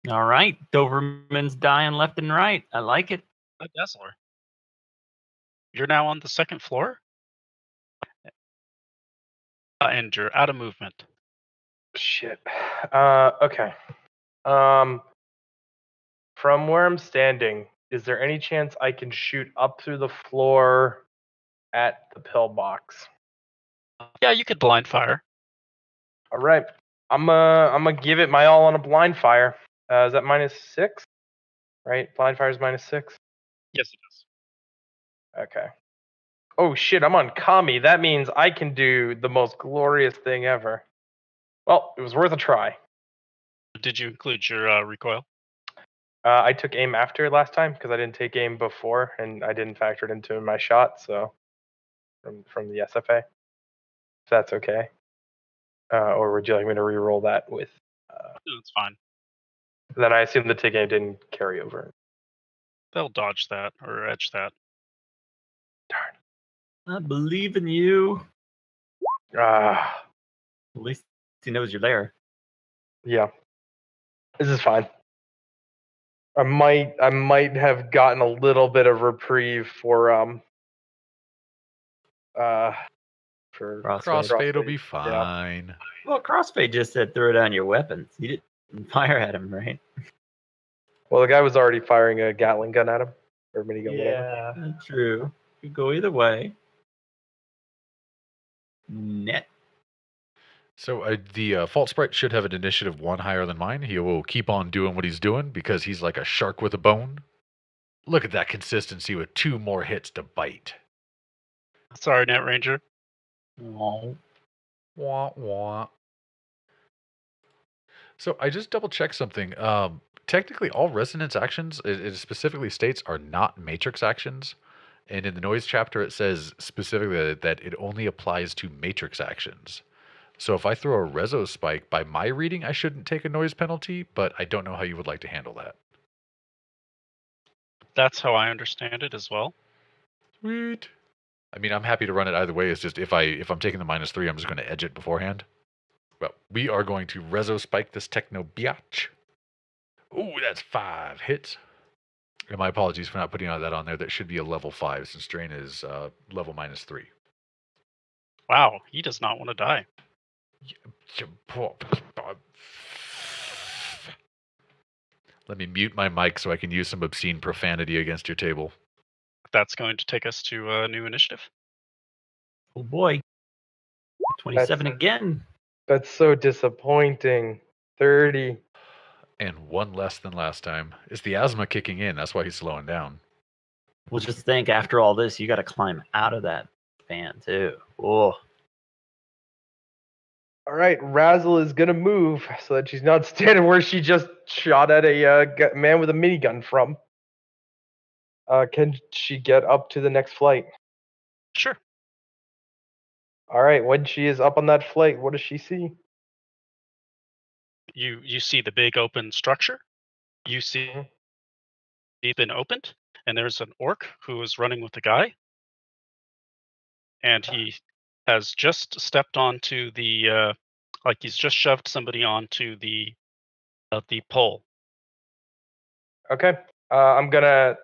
All right, Doberman's dying left and right. I like it. A Dazzler. You're now on the second floor. And you're out of movement. Shit. Okay. From where I'm standing, is there any chance I can shoot up through the floor at the pillbox? Yeah, you could blind fire. All right. I'm gonna give it my all on a blind fire. Is that -6? Right? Blind fire is -6. Yes, it is. Okay. Oh shit, I'm on Kami. That means I can do the most glorious thing ever. Well, it was worth a try. Did you include your recoil? I took aim after last time because I didn't take aim before, and I didn't factor it into my shot. So from the SFA, if that's okay. Or would you like me to re-roll that with? No, it's fine. Then I assume the take aim didn't carry over. They'll dodge that or edge that. Darn. I believe in you. Ah, At least he knows you're there. yeah. This is fine. I might have gotten a little bit of reprieve for Crossfade will be Yeah. fine. Well, Crossfade just said throw down your weapons. You didn't fire at him, right? Well, the guy was already firing a Gatling gun at him or minigun. Whatever. Yeah. True. Could go either way. Net. So the Fault Sprite should have an initiative 1 higher than mine. He will keep on doing what he's doing because he's like a shark with a bone. Look at that consistency with 2 more hits to bite. Sorry, Net Ranger. Oh. Wah, wah. So I just double checked something. Technically, all resonance actions, it specifically states, are not matrix actions. And in the noise chapter, it says specifically that it only applies to matrix actions. So if I throw a reso spike, by my reading, I shouldn't take a noise penalty, but I don't know how you would like to handle that. That's how I understand it as well. Sweet. I mean, I'm happy to run it either way. It's just if I'm taking the -3, I'm just going to edge it beforehand. Well, we are going to reso spike this techno biatch. Ooh, that's 5 hits. And my apologies for not putting that on there. That should be a level 5 since drain is level -3. Wow, he does not want to die. Let me mute my mic so I can use some obscene profanity against your table. That's going to take us to a new initiative. Oh boy. 27 That's- again. That's so disappointing. 30. And 1 less than last time. It's the asthma kicking in. That's why he's slowing down. Well, just think after all this, you got to climb out of that fan too. Oh. All right, Razzle is gonna move so that she's not standing where she just shot at a man with a minigun from. Can she get up to the next flight? Sure. All right, when she is up on that flight, what does she see? You see the big open structure. You see Mhm. it's been opened, and there's an orc who is running with a guy, and he has just stepped onto the like he's just shoved somebody onto the pole. Okay, I'm gonna.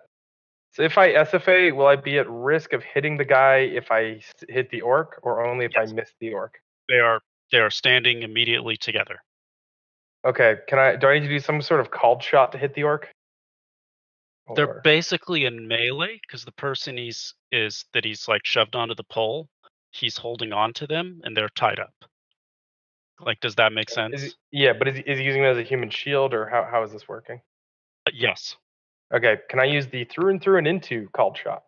So if I SFA, will I be at risk of hitting the guy if I hit the orc, or only if Yes. I miss the orc? They are standing immediately together. Okay, do I need to do some sort of called shot to hit the orc? They're Or- basically in melee because the person he's like shoved onto the pole, he's holding on to them and they're tied up. Like, does that make sense? yeah, but is he using it as a human shield, or how is this working? Yes. Okay, can I use the through and into called shot?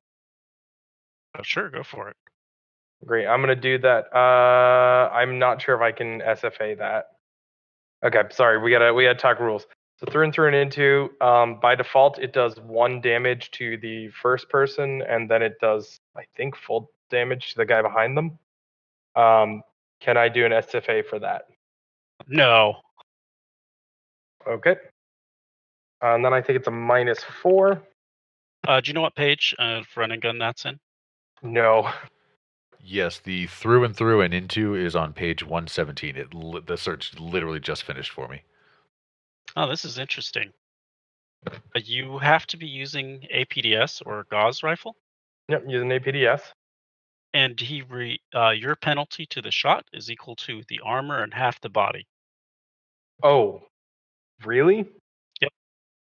Oh, sure, go for it. Great, I'm gonna do that. I'm not sure if I can SFA that. Okay, sorry, we gotta talk rules. So through and into, by default, it does 1 damage to the first person, and then it does, I think, full damage to the guy behind them. Can I do an SFA for that? No. Okay. And then I think it's a -4. Do you know what page of Run and Gun that's in? No. Yes, the through and through and into is on page 117. The search literally just finished for me. Oh, this is interesting. You have to be using APDS or Gauss rifle, Yep, using APDS. and your penalty to the shot is equal to the armor and half the body. Oh, really? Yep.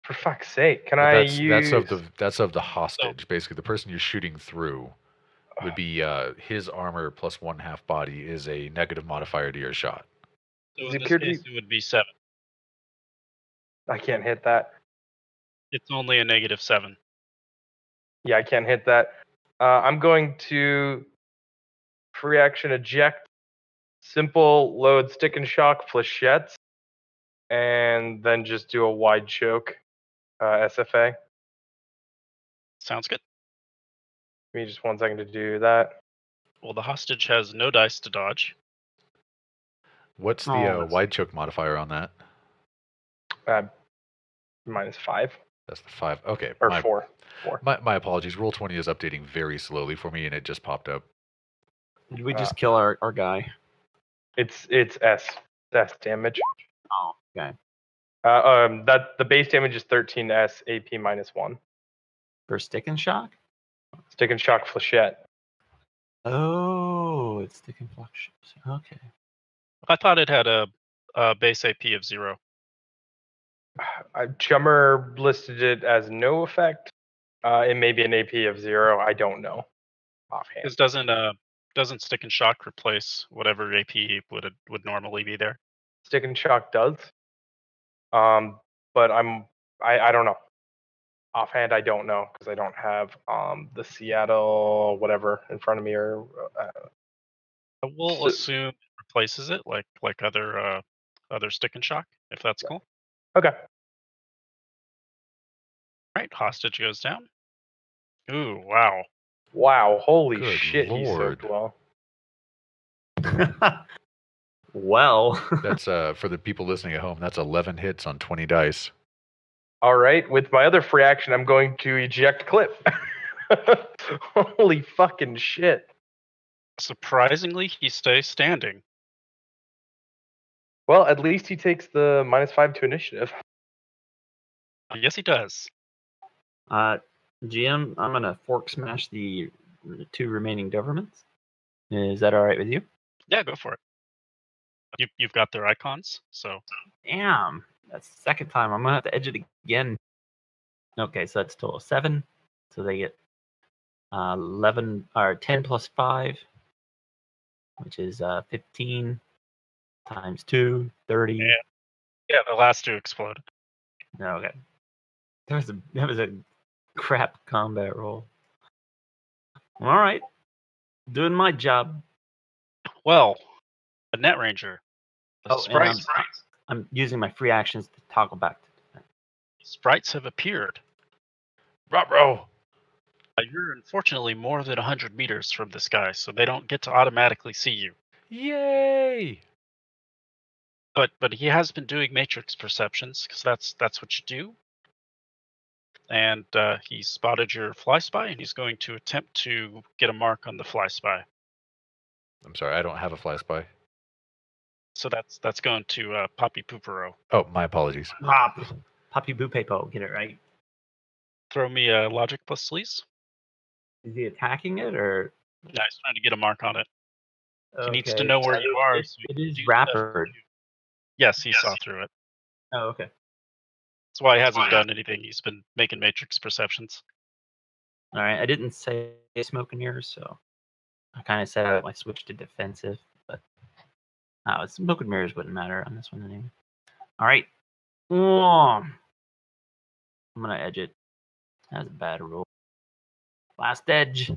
For fuck's sake, can But I that's use? that's of the hostage. Basically, the person you're shooting through would be his armor plus 1/2 body is a negative modifier to your shot. So Does in it this appear to case, it would be 7. I can't hit that. It's only a -7. Yeah, I can't hit that. I'm going to free action eject, simple load stick and shock flechettes, and then just do a wide choke SFA. Sounds good. Give me just 1 second to do that. Well, the hostage has no dice to dodge. What's Oh, the that's- wide choke modifier on that? -5 That's the 5. Okay. or 4. My apologies. Roll20 is updating very slowly for me, and it just popped up. Did we just kill our guy? It's S damage. Oh, okay. That the base damage is 13S AP -1. For stick and shock? Stick and shock flechette. Oh, it's stick and fluctuations. Okay. I thought it had a base AP of 0. Chummer listed it as no effect. It may be an AP of 0. I don't know offhand. Because doesn't stick and shock replace whatever AP would normally be there? Stick and shock does. But I don't know. Offhand, I don't know because I don't have the Seattle whatever in front of me or. We'll So- assume it replaces it like other stick and shock, if that's cool. Okay. Right, hostage goes down. Ooh, wow. Wow! Holy Good shit! He lord. soaked well. Well, That's for the people listening at home. That's 11 hits on 20 dice. All right. With my other free action, I'm going to eject clip. Holy fucking shit! Surprisingly, he stays standing. Well, at least he takes the -5 to initiative. Yes, he does. GM, I'm gonna fork smash the 2 remaining governments. Is that all right with you? Yeah, go for it. You've got their icons, so Damn, that's the second time. I'm gonna have to edge it again. Okay, so that's total 7. So they get 11 or 10 plus 5, which is 15 times 2, 30. yeah, the last 2 exploded. Okay, that was a crap combat roll. All right, doing my job. Well, a net ranger. The Oh, and sprites, I'm using my free actions to toggle back to defense. sprites have appeared. Ruh-roh! You're unfortunately more than 100 meters from this guy, so they don't get to automatically see you. Yay! But he has been doing matrix perceptions, because that's what you do. And he spotted your fly spy, and he's going to attempt to get a mark on the fly spy. I'm sorry, I don't have a fly spy. So that's going to Poppy Poopero. Oh, my apologies. Poppy Boopepo, get it right. Throw me a logic plus sleaze. Is he attacking it or? Yeah, he's trying to get a mark on it. He needs to Okay. know where you are. It so he is can do stuff. Rapid. Yes, he saw through it. Oh, okay. That's why he hasn't done anything. He's been making matrix perceptions. All right. I didn't say smoke and mirrors, so I kind of said I switched to defensive, but smoke and mirrors wouldn't matter on this one anyway. All right. I'm gonna edge it. That was a bad roll. Last edge.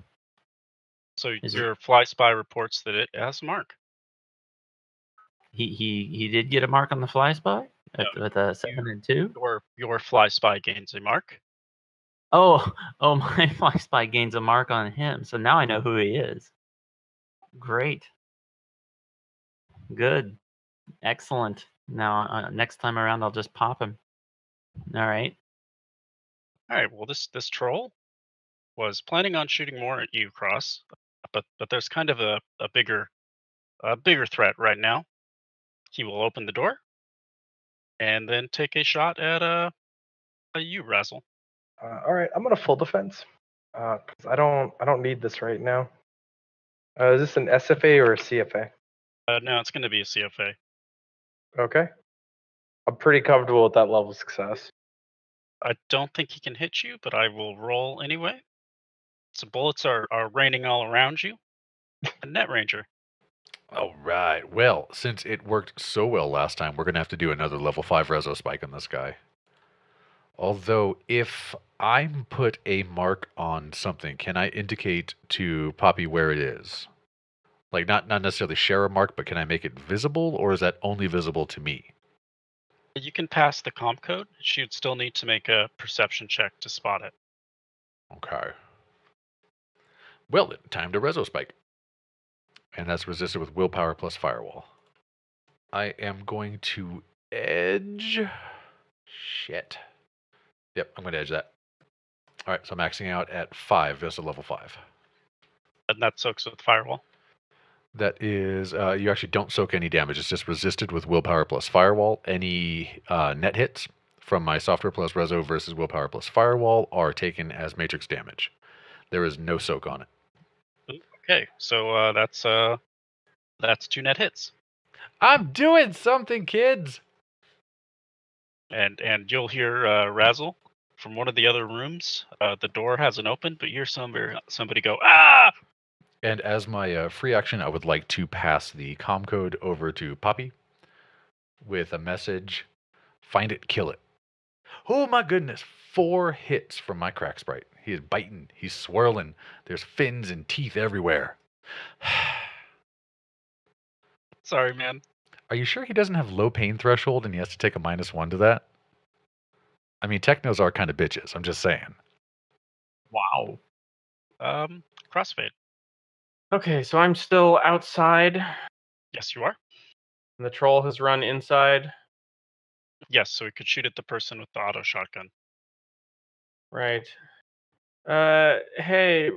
So Is your fly spy reports that it has a mark. He did get a mark on the fly spy with a 7 and 2. Your fly spy gains a mark. Oh, my fly spy gains a mark on him, so now I know who he is. Great. Good. Excellent. Now, next time around, I'll just pop him. All right. All right. Well, this troll was planning on shooting more at you, Cross, but there's kind of a bigger threat right now. He will open the door and then take a shot at you, Razzle. All right, I'm gonna full defense. 'Cause I don't need this right now. Is this an SFA or a CFA? No, it's going to be a CFA. Okay. I'm pretty comfortable with that level of success. I don't think he can hit you, but I will roll anyway. So bullets are raining all around you. A net ranger. All right. Well, since it worked so well last time, we're going to have to do another level 5 reso spike on this guy. Although, if I put a mark on something, can I indicate to Poppy where it is? Like, not necessarily share a mark, but can I make it visible, or is that only visible to me? You can pass the comp code. She would still need to make a perception check to spot it. Okay. Well, then, time to reso spike. And that's resisted with willpower plus firewall. I am going to edge. Shit. Yep, I'm going to edge that. All right, so I'm maxing out at 5 Vista level 5. And that soaks with firewall. That is, you actually don't soak any damage. It's just resisted with willpower plus firewall. Any net hits from my software plus reso versus willpower plus firewall are taken as matrix damage. There is no soak on it. Okay, so that's 2 net hits. I'm doing something, kids. And you'll hear Razzle from one of the other rooms. The door hasn't opened, but you hear somebody go, "Ah!" And as my free action, I would like to pass the comm code over to Poppy with a message: find it, kill it. Oh my goodness, 4 hits from my crack sprite. He is biting, he's swirling. There's fins and teeth everywhere. Sorry, man. Are you sure he doesn't have low pain threshold and he has to take a -1 to that? I mean, technos are kind of bitches. I'm just saying. Wow. Crossfade. Okay, so I'm still outside. Yes, you are. And the troll has run inside. Yes, so we could shoot at the person with the auto shotgun. Right. Hey,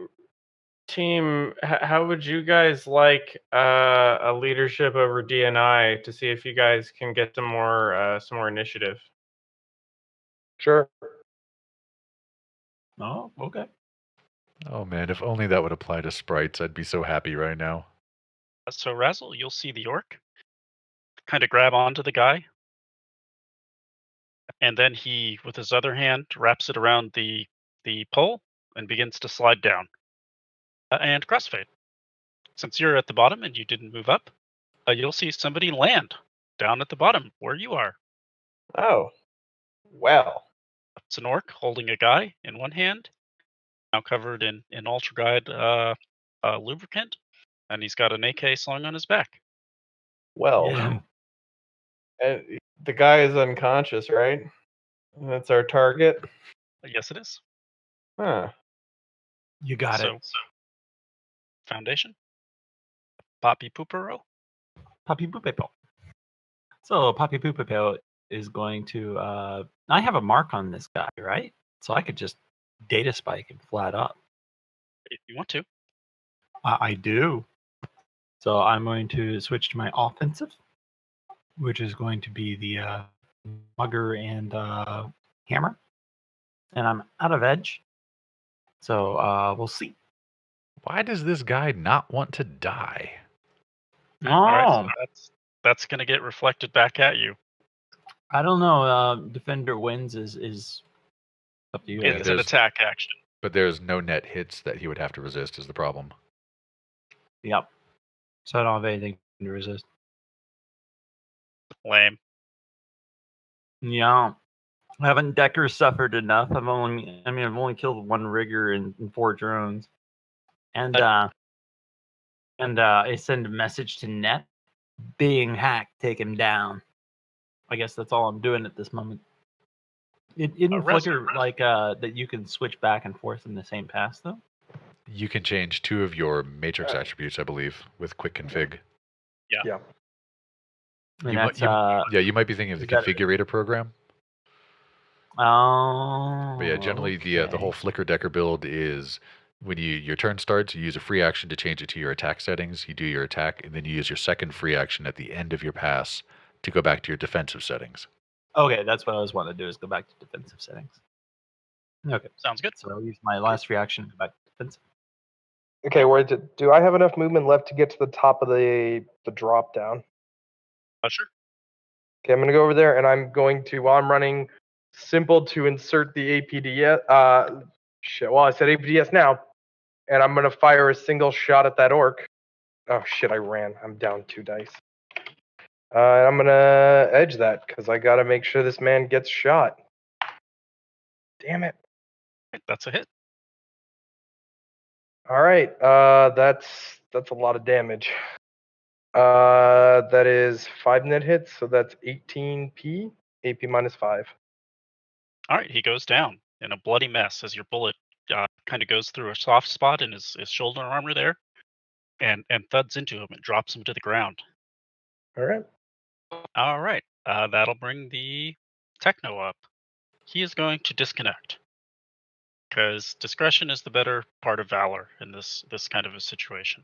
team, how would you guys like a leadership over DNI to see if you guys can get some more initiative? Sure. Oh, okay. Oh man, if only that would apply to sprites, I'd be so happy right now. So Razzle, you'll see the orc kind of grab onto the guy, and then he, with his other hand, wraps it around the pole and begins to slide down. And crossfade. Since you're at the bottom and you didn't move up, you'll see somebody land down at the bottom where you are. Oh, well. It's an orc holding a guy in one hand, now covered in Ultra Guide lubricant, and he's got an AK slung on his back. Well, Yeah. the guy is unconscious, right? That's our target. Yes, it is. Huh. You got it. Foundation. Poppy Poopero. Papi Poopepel. So Papi Poopepel is going to. I have a mark on this guy, right? So I could just data spike him flat up. If you want to. I do. So I'm going to switch to my offensive, which is going to be the mugger and hammer. And I'm out of edge. So we'll see. Why does this guy not want to die? Oh, All right, so that's going to get reflected back at you. I don't know. Defender wins is up to you. Yeah, I guess. It's an attack action. But there's no net hits that he would have to resist is the problem. Yep. So I don't have anything to resist. Lame. Yeah. Haven't Decker suffered enough? I've only killed 1 rigger and 4 drones. And I send a message to Net. Being hacked, take him down. I guess that's all I'm doing at this moment. It didn't flicker like that you can switch back and forth in the same pass though. You can change 2 of your matrix attributes, I believe, with quick config. Yeah. Yeah. And You might, that's you might be thinking of the is that- configurator program. oh. But yeah, generally the whole Flicker Decker build is when your turn starts, you use a free action to change it to your attack settings. You do your attack, and then you use your second free action at the end of your pass to go back to your defensive settings. Okay, that's what I was wanting to do is go back to defensive settings. Okay, Sounds good. so I'll use my last reaction to go back to defensive. Okay, do I have enough movement left to get to the top of the drop down? Sure. Okay, I'm gonna go over there, and I'm going to, while I'm running, simple to insert the APDS. Well, I said APDS now, and I'm gonna fire a single shot at that orc. Oh shit, I ran. I'm down 2 dice. I'm gonna edge that because I gotta make sure this man gets shot. Damn it! That's a hit. All right, that's a lot of damage. That is 5 net hits, so that's 18p. AP -5. All right, he goes down in a bloody mess as your bullet kind of goes through a soft spot in his shoulder armor there, and thuds into him and drops him to the ground. All right. All right, that'll bring the techno up. He is going to disconnect because discretion is the better part of valor in this kind of a situation.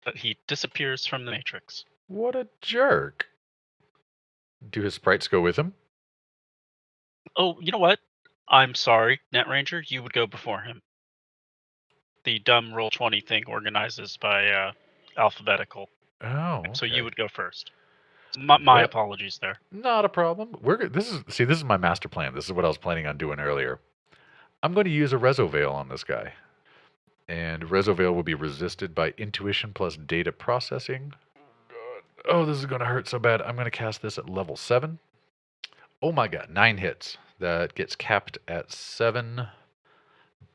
But he disappears from the matrix. What a jerk! Do his sprites go with him? Oh, you know what? I'm sorry, Net Ranger. You would go before him. The dumb Roll20 thing organizes by alphabetical. Oh, So you okay. would go first. My Well, apologies there. Not a problem. This is my master plan. This is what I was planning on doing earlier. I'm going to use a Reso Veil on this guy. And Reso Veil will be resisted by intuition plus data processing. Oh, this is going to hurt so bad. I'm going to cast this at level 7. Oh my god, 9 hits. That gets capped at 7.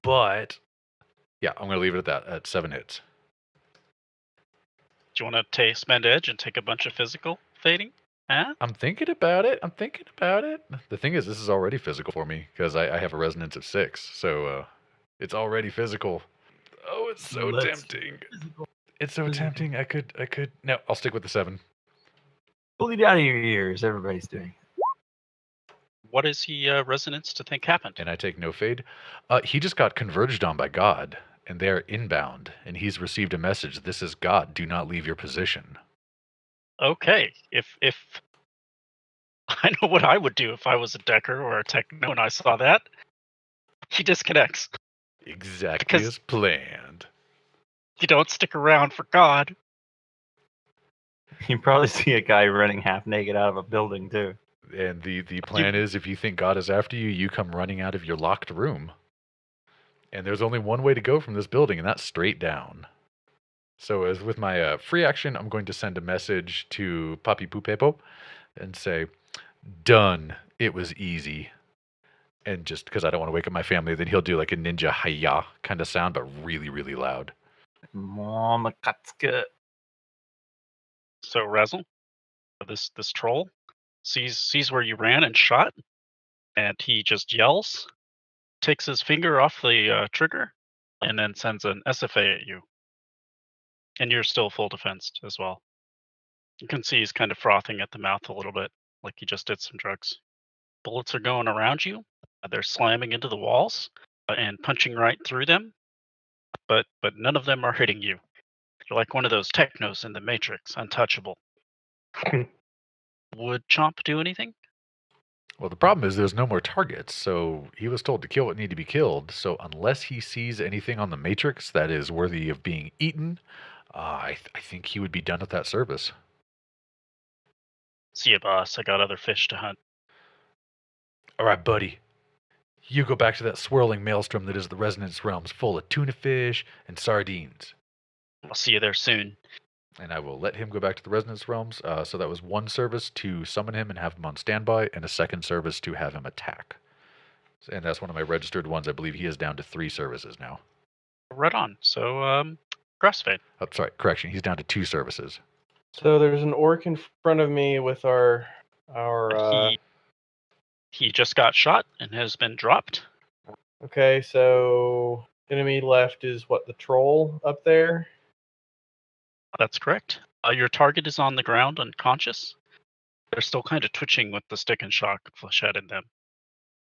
But, yeah, I'm going to leave it at that, at 7 hits. Do you want to spend edge and take a bunch of physical fading? Huh? I'm thinking about it. The thing is, this is already physical for me because I have a resonance of 6. So it's already physical. Oh, it's so tempting. It's so tempting. I could. No, I'll stick with the 7. Pull it out of your ears. Everybody's doing. What is he resonance to think happened? And I take no fade. He just got converged on by God, and they're inbound, and he's received a message. This is God. Do not leave your position. Okay, if I know what I would do if I was a Decker or a Techno and I saw that, he disconnects. Exactly as planned. You don't stick around for God. You probably see a guy running half naked out of a building too. And the plan is, if you think God is after you, you come running out of your locked room. And there's only one way to go from this building, and that's straight down. So as with my free action, I'm going to send a message to Papi Pupepo and say, done. It was easy. And just because I don't want to wake up my family, then he'll do like a ninja hi-ya kind of sound, but really, really loud. Mama Katsuka. So Razzle, this troll sees where you ran and shot, and he just yells, takes his finger off the trigger, and then sends an SFA at you. And you're still full defensed as well. You can see he's kind of frothing at the mouth a little bit, like he just did some drugs. Bullets are going around you. They're slamming into the walls and punching right through them, but none of them are hitting you. You're like one of those technos in the Matrix, untouchable. Would Chomp do anything? Well, the problem is there's no more targets, so he was told to kill what needed to be killed. So unless he sees anything on the Matrix that is worthy of being eaten, I think he would be done with that service. See ya, boss. I got other fish to hunt. All right, buddy. You go back to that swirling maelstrom that is the Resonance Realms, full of tuna fish and sardines. I'll see you there soon. And I will let him go back to the Resonance Realms. So that was one service to summon him and have him on standby, and a second service to have him attack. And that's one of my registered ones. I believe he is down to 3 services now. Right on. So, crossfade. Oh, sorry, correction. He's down to 2 services. So there's an orc in front of me with our He just got shot and has been dropped. Okay, so enemy left is what, the troll up there? That's correct. Your target is on the ground, unconscious. They're still kind of twitching with the stick and shock flechette in them.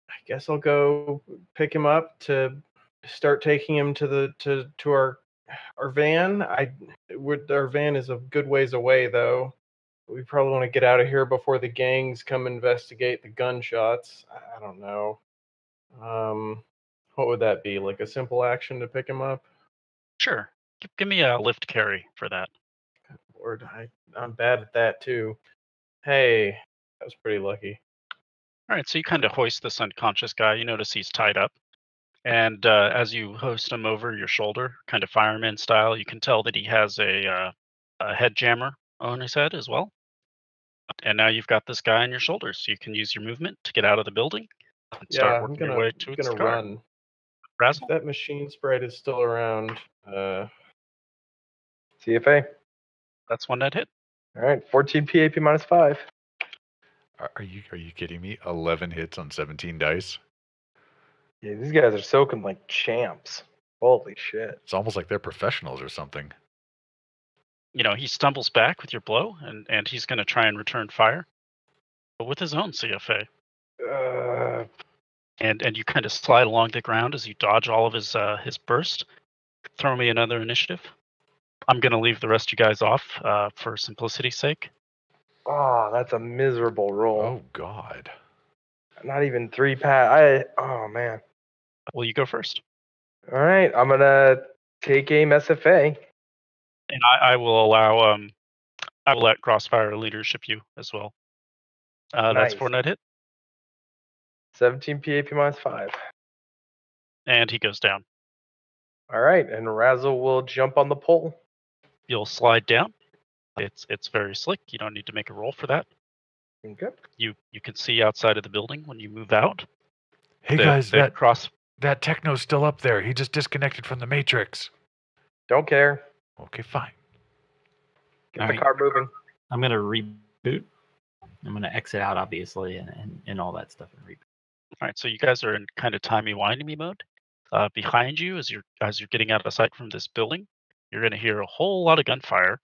I guess I'll go pick him up to start taking him to our van. Our van is a good ways away though. We probably want to get out of here before the gangs come investigate the gunshots. I don't know. What would that be? Like a simple action to pick him up? Sure. Give me a lift carry for that. Lord, I'm bad at that too. Hey, that was pretty lucky. All right, so you kind of hoist this unconscious guy. You notice he's tied up. And as you hoist him over your shoulder, kind of fireman style, you can tell that he has a head jammer on his head as well. And now you've got this guy on your shoulders. So you can use your movement to get out of the building and start I'm working your way to its gonna car. run. Razzle? If that machine sprite is still around, CFA. That's one that hit. All right, 14 PAP minus 5. Are you kidding me? 11 hits on 17 dice. Yeah, these guys are soaking like champs. Holy shit. It's almost like they're professionals or something. He stumbles back with your blow, and he's going to try and return fire, but with his own CFA. And you kind of slide along the ground as you dodge all of his burst. Throw me another initiative. I'm going to leave the rest of you guys off for simplicity's sake. Oh, that's a miserable roll. Oh, God. Not even 3 pat. Oh, man. Will you go first? All right, I'm going to take aim SFA. And I will allow I will let Crossfire leadership you as well. That's Nice. 4 net hit, 17 PAP minus 5. and he goes down. All right, and Razzle will jump on the pole. You'll slide down. It's very slick. You don't need to make a roll for that. Okay. You can see outside of the building when you move out. Hey, guys, that that techno's still up there. He just disconnected from the Matrix. Don't care. Okay, fine. Get All the right. car moving. I'm gonna reboot. I'm gonna exit out, obviously, and all that stuff, and reboot. All right, so you guys are in kind of timey-wimey mode. Behind you, as you're getting out of sight from this building, you're going to hear a whole lot of gunfire.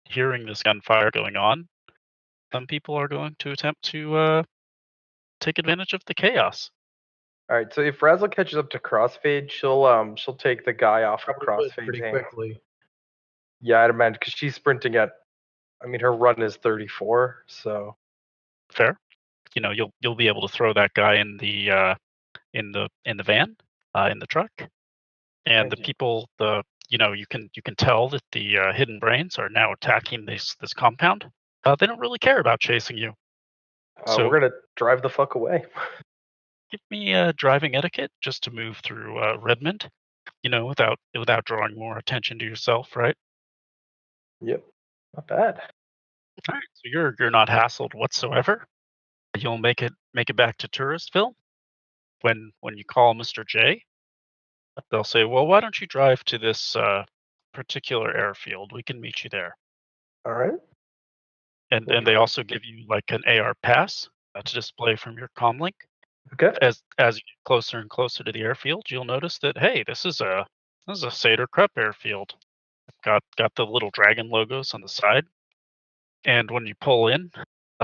Hearing this gunfire going on, some people are going to attempt to take advantage of the chaos. All right, so if Razzle catches up to Crossfade, she'll take the guy off of Probably Crossfade's pretty hand. quickly. Yeah, I'd imagine because she's sprinting at. I mean, her run is 34, so. Fair. You'll be able to throw that guy in the van, in the truck, and Thank the you. people you can tell that the hidden brains are now attacking this compound. They don't really care about chasing you. So we're gonna drive the fuck away. give me driving etiquette just to move through Redmond, without drawing more attention to yourself, right? Yep, not bad. All right, so you're not hassled whatsoever. You'll make it back to Touristville. When you call Mr. J, they'll say, "Well, why don't you drive to this particular airfield? We can meet you there." All right. And they also give you like an AR pass to display from your comlink. Okay. As you get closer and closer to the airfield, you'll notice that hey, this is a Seder Krupp airfield. Got the little dragon logos on the side. And when you pull in,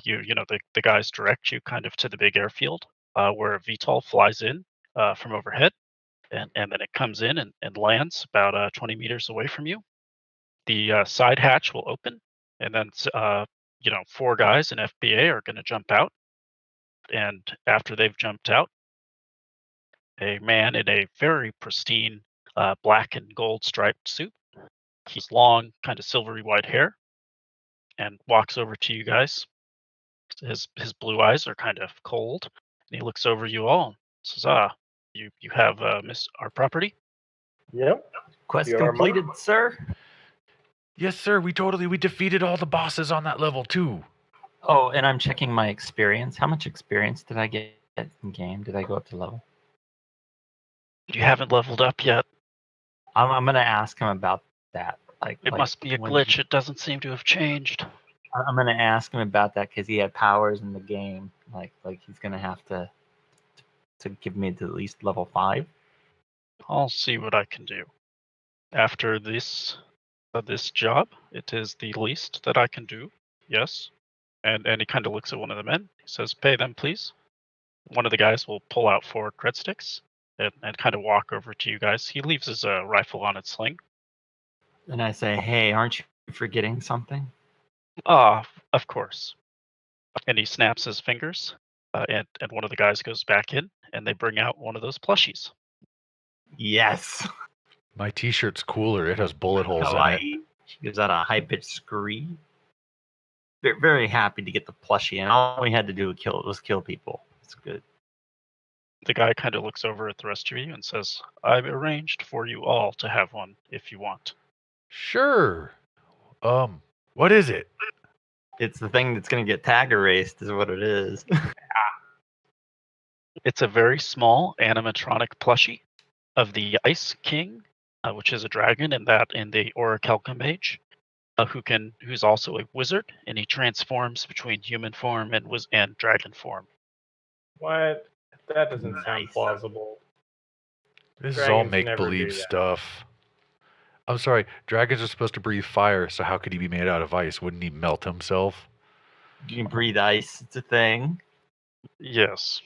the guys direct you kind of to the big airfield where a VTOL flies in from overhead, and then it comes in and lands about 20 meters away from you. The side hatch will open, and then 4 guys in FBA are going to jump out. And after they've jumped out, a man in a very pristine black and gold striped suit, he's long, kind of silvery white hair, and walks over to you guys. His blue eyes are kind of cold, and he looks over you all and says, you have miss our property?" Yep. Quest You are completed, sir. Yes, sir. We defeated all the bosses on that level, too. Oh, and I'm checking my experience. How much experience did I get in game? Did I go up to level? You haven't leveled up yet. I'm gonna ask him about that. It must be a glitch. It doesn't seem to have changed. I'm gonna ask him about that because he had powers in the game. Like he's gonna have to give me to at least level 5. I'll see what I can do. After this This job, it is the least that I can do. Yes. And he kind of looks at one of the men. He says, "Pay them, please." One of the guys will pull out 4 cred sticks and kind of walk over to you guys. He leaves his rifle on its sling. And I say, hey, aren't you forgetting something? Ah, of course. And he snaps his fingers, and one of the guys goes back in, and they bring out one of those plushies. Yes. My T-shirt's cooler. It has bullet holes in it. Kawaii. She gives out a high-pitched scream. Very happy to get the plushie, and all we had to do was kill people. It's good. The guy kind of looks over at the rest of you and says, "I've arranged for you all to have one if you want." Sure. What is it? It's the thing that's going to get tag erased, is what it is. It's a very small animatronic plushie of the Ice King, which is a dragon in the Orichalcum Age, who's also a wizard, and he transforms between human form and dragon form. What? That doesn't sound Nice. plausible. This is all Dragons never make-believe do that. stuff. I'm sorry, dragons are supposed to breathe fire, so how could he be made out of ice? Wouldn't he melt himself? You can breathe ice. It's a thing. Yes,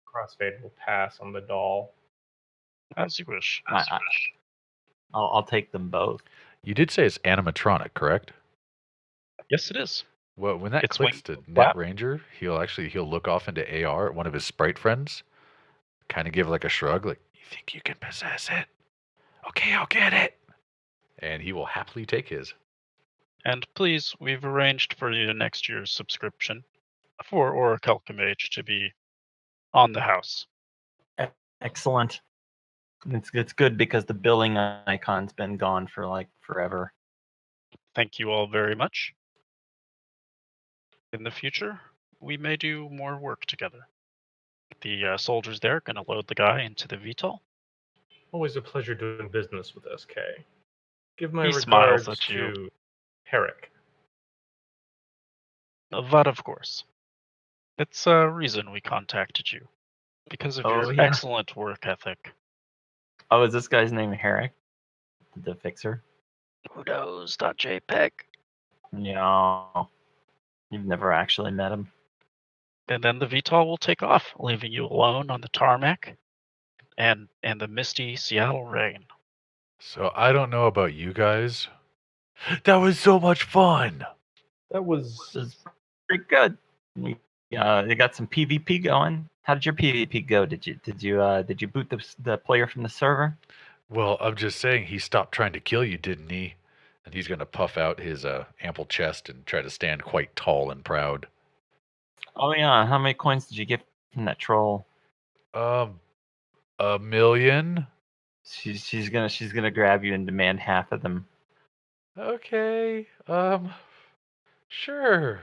Crossfade will pass on the doll. as you wish. I'll take them both. You did say it's animatronic, correct? Yes, it is. Well, when that It's clicks to winged Net flap. Ranger, he'll look off into AR at one of his sprite friends, kind of give like a shrug, like, "You think you can possess it? Okay, I'll get it." And he will happily take his. And please, we've arranged for you next year's subscription for Orichalcum Age to be on the house. Excellent. It's good because the billing icon's been gone for like forever. Thank you all very much. In the future, we may do more work together. The soldiers there are going to load the guy into the VTOL. Always a pleasure doing business with SK. Give my He smiles regards at you. to Herrick. But of course, it's a reason we contacted you. Because of your yeah. excellent work ethic. Oh, is this guy's name Herrick? The fixer? Who knows? .jpg. No. You've never actually met him. And then the VTOL will take off, leaving you alone on the tarmac and the misty Seattle rain. So I don't know about you guys. That was so much fun. That was This is pretty good. You got some PvP going. How did your PvP go? Did you boot the player from the server? Well, I'm just saying he stopped trying to kill you, didn't he? And he's going to puff out his ample chest and try to stand quite tall and proud. Oh yeah. How many coins did you get from that troll? 1,000,000. She's gonna grab you and demand half of them. Okay. Sure.